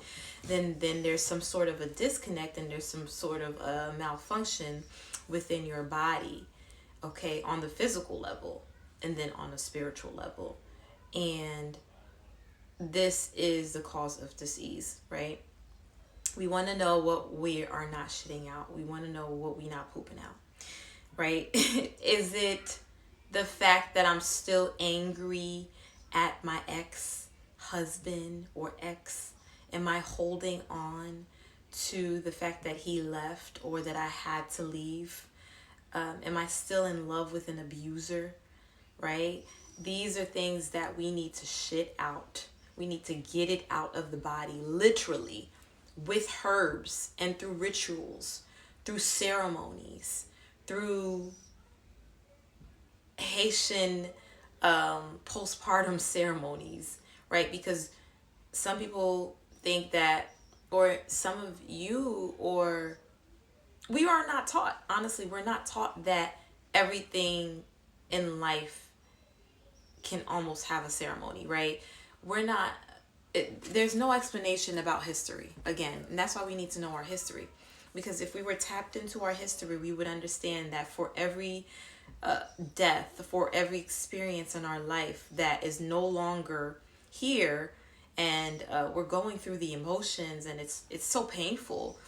then there's some sort of a disconnect, and there's some sort of a malfunction within your body, okay, on the physical level, and then on a spiritual level. And this is the cause of disease, right? We want to know what we are not shitting out. We want to know what we not pooping out, right? Is it the fact that I'm still angry at my ex-husband or ex? Am I holding on to the fact that he left or that I had to leave? Am I still in love with an abuser, right? These are things that we need to shit out. We need to get it out of the body, literally, with herbs and through rituals, through ceremonies, through Haitian postpartum ceremonies, right? Because some people think that, or some of you, or we are not taught, honestly, we're not taught that everything in life can almost have a ceremony, right? We're not, there's no explanation about history, again, and that's why we need to know our history. Because if we were tapped into our history, we would understand that for every death, for every experience in our life that is no longer here, and we're going through the emotions, and it's so painful,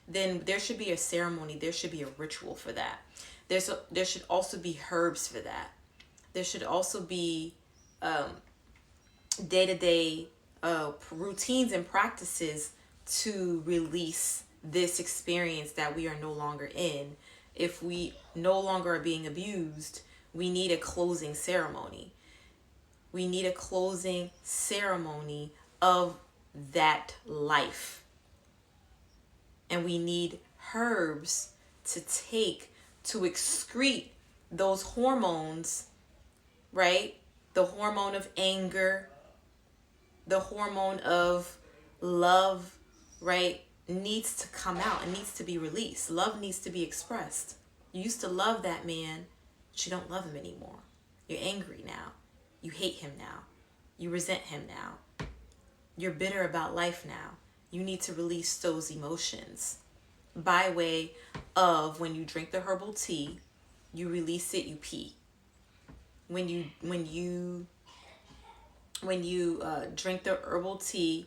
then there should be a ceremony, there should be a ritual for that. There should also be herbs for that. There should also be day-to-day routines and practices to release this experience that we are no longer in. If we no longer are being abused, we need a closing ceremony. We need a closing ceremony of that life. And we need herbs to take to excrete those hormones, right? The hormone of anger, the hormone of love, right? Needs to come out and needs to be released. Love needs to be expressed. You used to love that man, but you don't love him anymore. You're angry now. You hate him now. You resent him now. You're bitter about life now. You need to release those emotions by way of, when you drink the herbal tea, you release it, you pee. When you drink the herbal tea,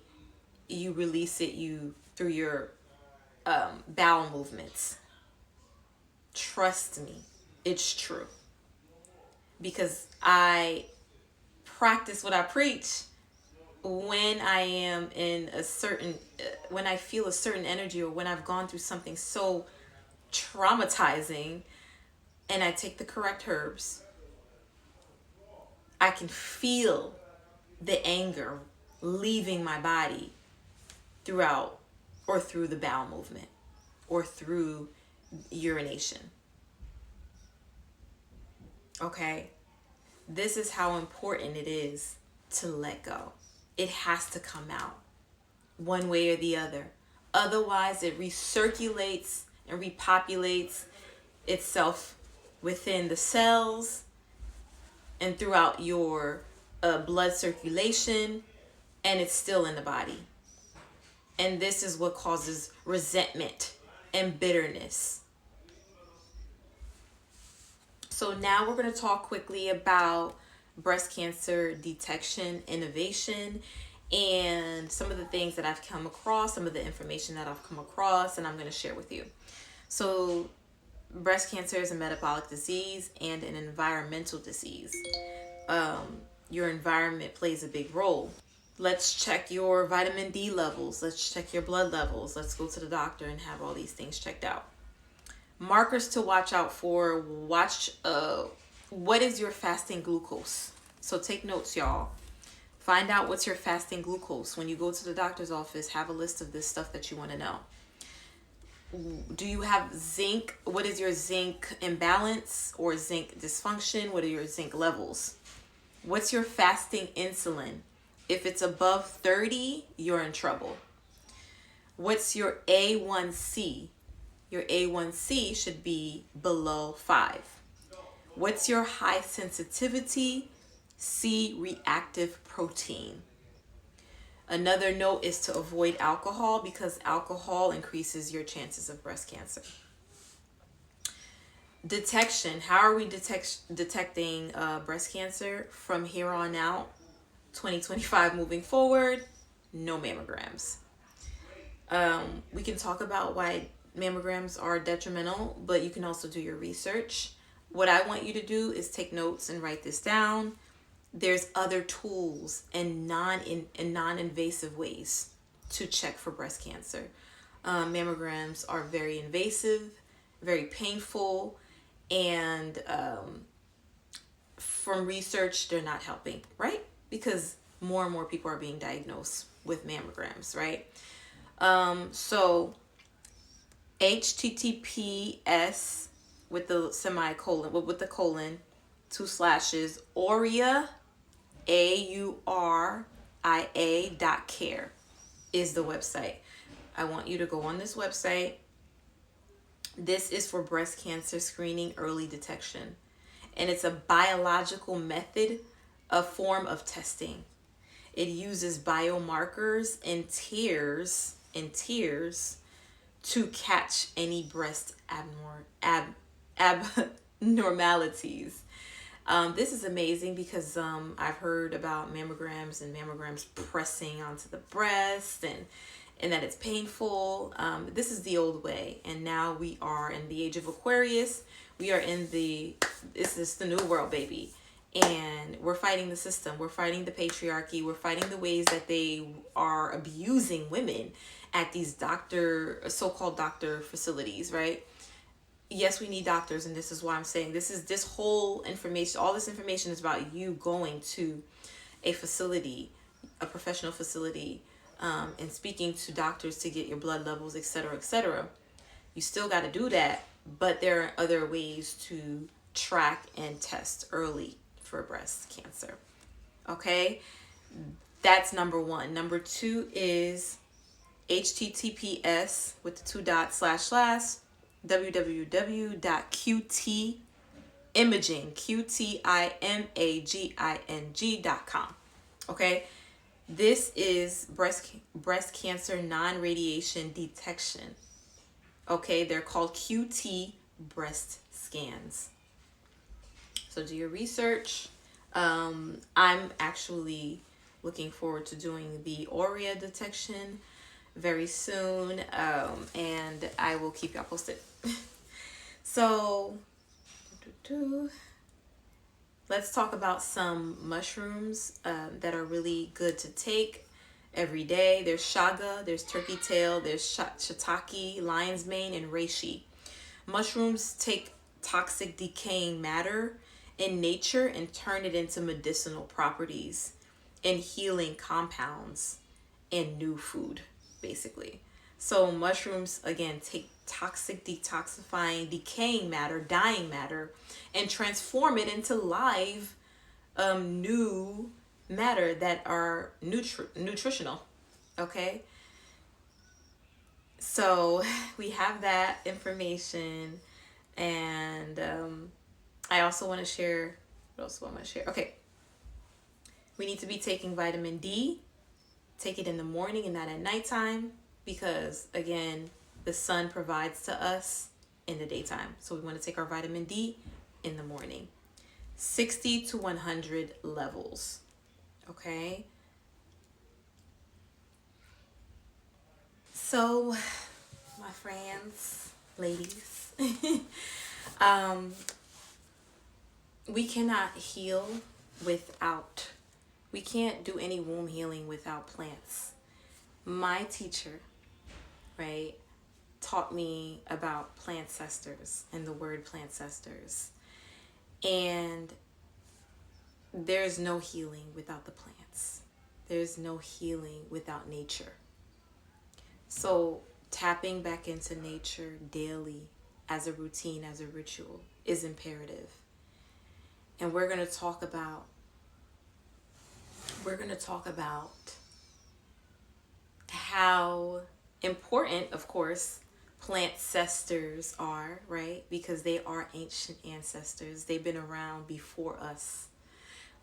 you release it, you through your bowel movements. Trust me, it's true. Because I practice what I preach. When I am in a certain, when I feel a certain energy, or when I've gone through something so traumatizing, and I take the correct herbs, I can feel the anger leaving my body throughout, or through the bowel movement, or through urination. Okay? This is how important it is to let go. It has to come out one way or the other. Otherwise, it recirculates and repopulates itself within the cells and throughout your blood circulation, and it's still in the body. And this is what causes resentment and bitterness. So now we're going to talk quickly about breast cancer detection, innovation, and some of the things that I've come across, some of the information that I've come across, and I'm going to share with you. So breast cancer is a metabolic disease and an environmental disease. Your environment plays a big role. Let's check your vitamin D levels. Let's check your blood levels. Let's go to the doctor and have all these things checked out. Markers to watch out for. What is your fasting glucose? So take notes, y'all. Find out what's your fasting glucose. When you go to the doctor's office, have a list of this stuff that you want to know. Do you have zinc? What is your zinc imbalance or zinc dysfunction? What are your zinc levels? What's your fasting insulin? If it's above 30, you're in trouble. What's your A1C? Your A1C should be below 5. What's your high sensitivity C reactive protein? Another note is to avoid alcohol because alcohol increases your chances of breast cancer. Detection. How are we detecting breast cancer from here on out? 2025 moving forward, no mammograms. We can talk about why mammograms are detrimental, but you can also do your research. What I want you to do is take notes and write this down. There's other tools and non-invasive ways to check for breast cancer. Mammograms are very invasive, very painful, and from research, they're not helping, right? Because more and more people are being diagnosed with mammograms, right? So HTTPS with the semicolon, with the colon, 2 slashes, Auria, AURIA.care is the website. I want you to go on this website. This is for breast cancer screening early detection. And it's a biological method, a form of testing. It uses biomarkers and tears to catch any breast abnormalities. This is amazing because I've heard about mammograms and mammograms pressing onto the breast and that it's painful. This is the old way, and now we are in the age of Aquarius. We are in this is the new world, baby. And we're fighting the system. We're fighting the patriarchy. We're fighting the ways that they are abusing women at these so-called doctor facilities, right? Yes, we need doctors, and this is why I'm saying this whole information, all this information is about you going to a facility, a professional facility, and speaking to doctors to get your blood levels, etc., etc. You still got to do that, but there are other ways to track and test early for breast cancer. Okay, that's number 1. Number 2 is HTTPS with the 2 dots / www.qtimaging.com. Okay, this is breast cancer non-radiation detection. Okay, they're called QT breast scans. So do your research. I'm actually looking forward to doing the Auria detection very soon, and I will keep y'all posted. So let's talk about some mushrooms that are really good to take every day. There's chaga, there's turkey tail, there's shiitake, lion's mane, and reishi. Mushrooms take toxic decaying matter in nature and turn it into medicinal properties and healing compounds and new food, basically. So mushrooms, again, take toxic, detoxifying, decaying matter, dying matter, and transform it into live, new matter that are nutritional. Okay? So we have that information, and I also want to share, what else do I want to share? Okay. We need to be taking vitamin D. Take it in the morning and not at nighttime because, again, the sun provides to us in the daytime. So we want to take our vitamin D in the morning. 60 to 100 levels. Okay? So, my friends, ladies, we cannot heal without, we can't do any womb healing without plants. My teacher, right, taught me about plant cesters and the word plant cesters. And there's no healing without the plants. There's no healing without nature. So tapping back into nature daily as a routine, as a ritual is imperative. And we're going to talk about how important, of course, plant cesters are, right? Because they are ancient ancestors. They've been around before us,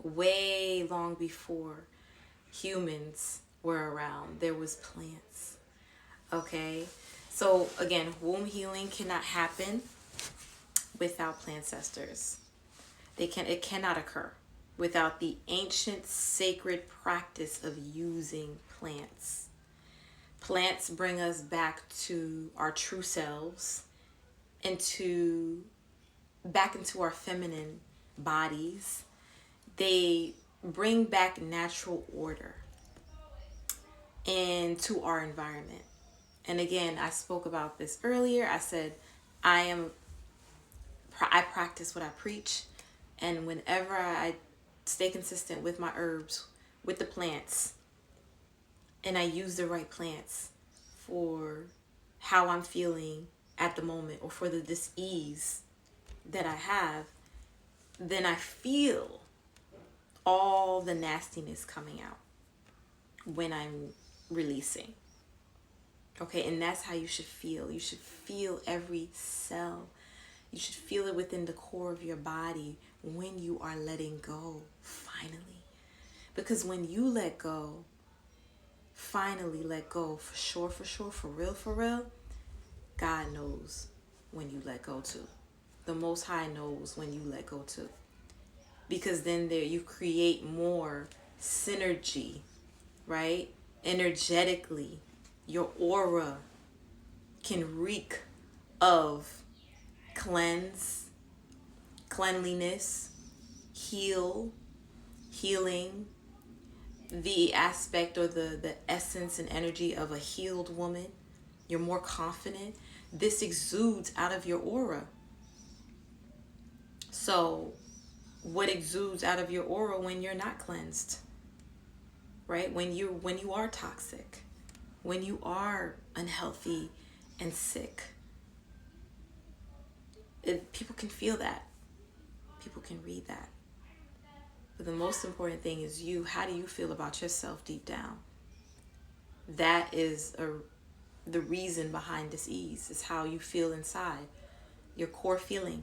way long before humans were around. There was plants. Okay? So again, womb healing cannot happen without plant cesters. It cannot occur without the ancient sacred practice of using plants. Plants bring us back to our true selves, back into our feminine bodies. They bring back natural order into our environment. And again, I spoke about this earlier. I said I practice what I preach, and whenever I stay consistent with my herbs, with the plants, and I use the right plants for how I'm feeling at the moment or for the dis-ease that I have, then I feel all the nastiness coming out when I'm releasing. Okay, and that's how you should feel. You should feel every cell. You should feel it within the core of your body when you are letting go, finally. Because when you let go, finally let go, for sure, for real, God knows when you let go too. The Most High knows when you let go too. Because then there you create more synergy, right? Energetically, your aura can reek of cleanliness, healing, the aspect or the essence and energy of a healed woman. You're more confident. This exudes out of your aura. So what exudes out of your aura when you're not cleansed? Right? When you are toxic, when you are unhealthy and sick. People can feel that. People can read that. But the most important thing is you. How do you feel about yourself deep down? That is the reason behind dis-ease, is how you feel inside, your core feeling.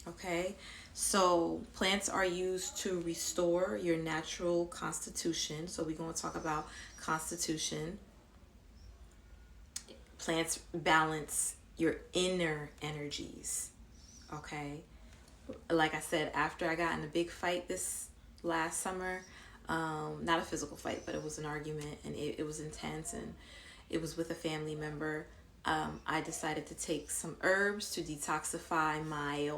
Okay? So plants are used to restore your natural constitution. So we're going to talk about constitution. Plants balance your inner energies. Okay? Like I said, after I got in a big fight this last summer, not a physical fight, but it was an argument, and it was intense, and it was with a family member. I decided to take some herbs to detoxify my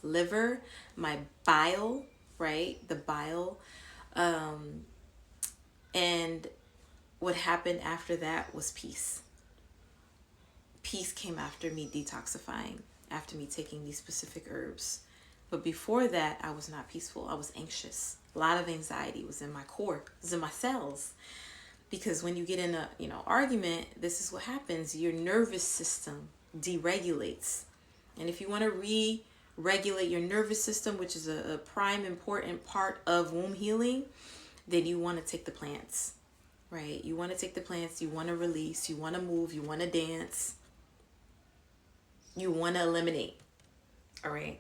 liver, my bile, right? The bile. And what happened after that was peace. Peace came after me detoxifying, after me taking these specific herbs. But before that, I was not peaceful. I was anxious. A lot of anxiety was in my core, it was in my cells. Because when you get in a argument, this is what happens. Your nervous system deregulates. And if you want to re-regulate your nervous system, which is a prime important part of womb healing, then you want to take the plants, right? You want to take the plants, you want to release, you want to move, you want to dance, you want to eliminate, all right?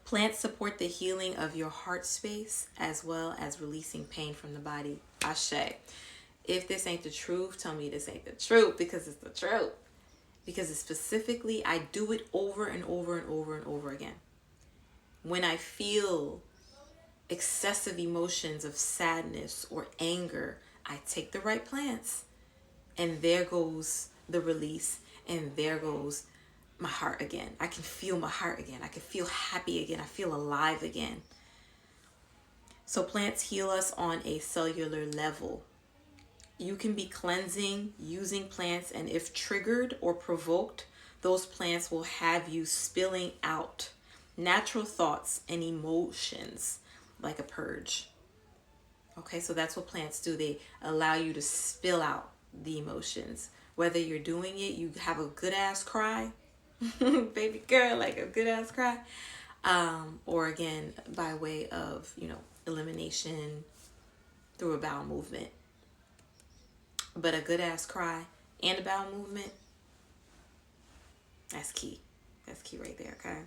Plants support the healing of your heart space as well as releasing pain from the body. Ashe. If this ain't the truth, tell me this ain't the truth, because it's the truth. because it's specifically, I do it over and over and over and over again. When I feel excessive emotions of sadness or anger, I take the right plants, and there goes the release, and there goes my heart again. I can feel my heart again. I can feel happy again. I feel alive again. So plants heal us on a cellular level. You can be cleansing using plants, and if triggered or provoked, those plants will have you spilling out natural thoughts and emotions like a purge. Okay, so that's what plants do. They allow you to spill out the emotions. Whether you're doing it, you have a good ass cry, baby girl, like a good ass cry, or again, by way of, elimination through a bowel movement. But a good ass cry and a bowel movement, that's key. That's key right there, okay?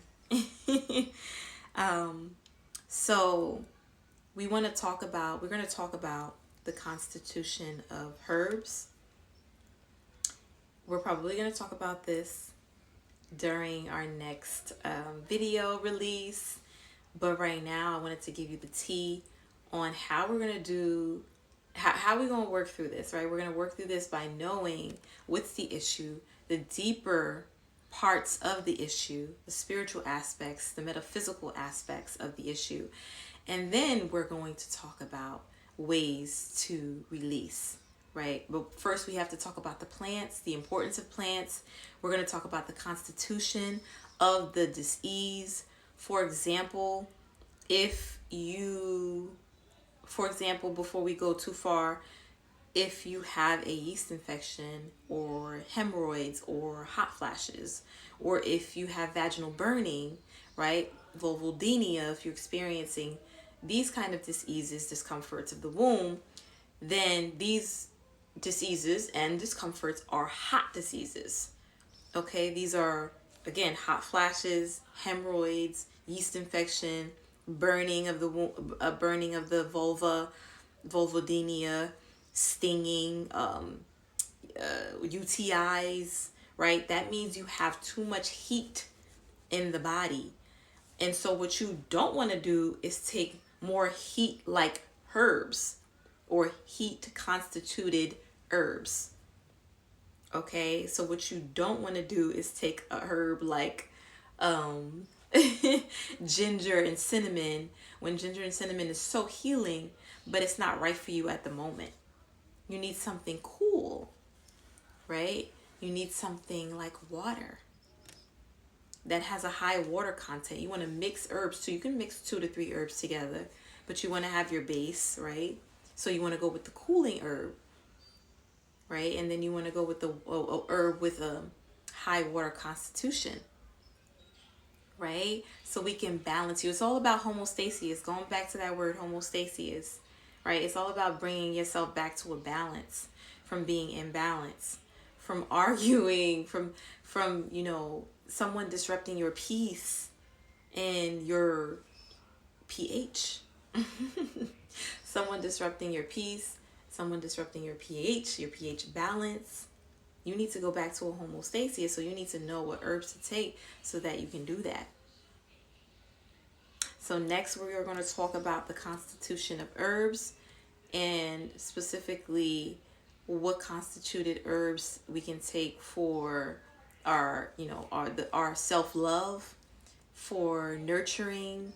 So we're going to talk about the constitution of herbs. We're probably going to talk about this during our next video release. But right now, I wanted to give you the tea on how we're going to do, how we're going to work through this, right? We're going to work through this by knowing what's the issue, the deeper parts of the issue, the spiritual aspects, the metaphysical aspects of the issue. And then we're going to talk about ways to release, right? But first we have to talk about the plants, the importance of plants. We're going to talk about the constitution of the disease. For example, before we go too far, if you have a yeast infection or hemorrhoids or hot flashes, or if you have vaginal burning, right? Vulvodynia, if you're experiencing these kind of diseases, discomforts of the womb, then these diseases and discomforts are hot diseases. Okay, these are, again, hot flashes, hemorrhoids, yeast infection, burning of the vulva, vulvodynia, stinging, UTIs, right? That means you have too much heat in the body. And so what you don't want to do is take more heat like herbs or heat constituted herbs. Okay, so what you don't want to do is take a herb like ginger and cinnamon, when ginger and cinnamon is so healing, but it's not right for you at the moment. You need something cool, right? You need something like water that has a high water content. You want to mix herbs too. You can mix 2 to 3 herbs together, but you want to have your base, right? So you want to go with the cooling herb, right? And then you want to go with the herb with a high water constitution, right? So we can balance you. It's all about homeostasis. Going back to that word homeostasis, right? It's all about bringing yourself back to a balance from being imbalanced, from arguing, from someone disrupting your peace and your pH. Someone disrupting your peace, someone disrupting your pH balance. You need to go back to a homeostasis, so you need to know what herbs to take so that you can do that. So next we are going to talk about the constitution of herbs, and specifically what constituted herbs we can take for our self-love, for nurturing,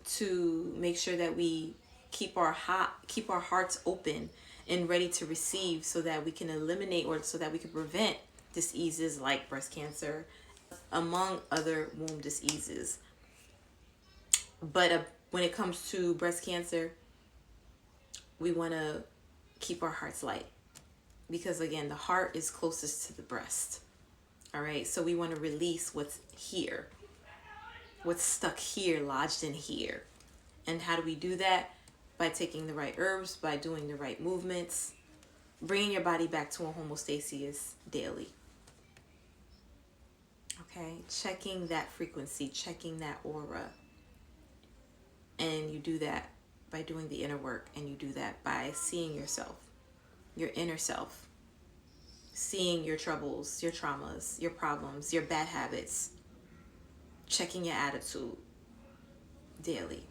to make sure that we keep our hearts open and ready to receive, so that we can eliminate, or so that we can prevent diseases like breast cancer, among other womb diseases. But when it comes to breast cancer, we want to keep our hearts light, because again, the heart is closest to the breast. All right, so we want to release what's here, what's stuck here, lodged in here. And how do we do that? By taking the right herbs, by doing the right movements, bringing your body back to a homeostasis daily. Okay, checking that frequency, checking that aura. And you do that by doing the inner work, and you do that by seeing yourself, your inner self, seeing your troubles, your traumas, your problems, your bad habits, checking your attitude daily.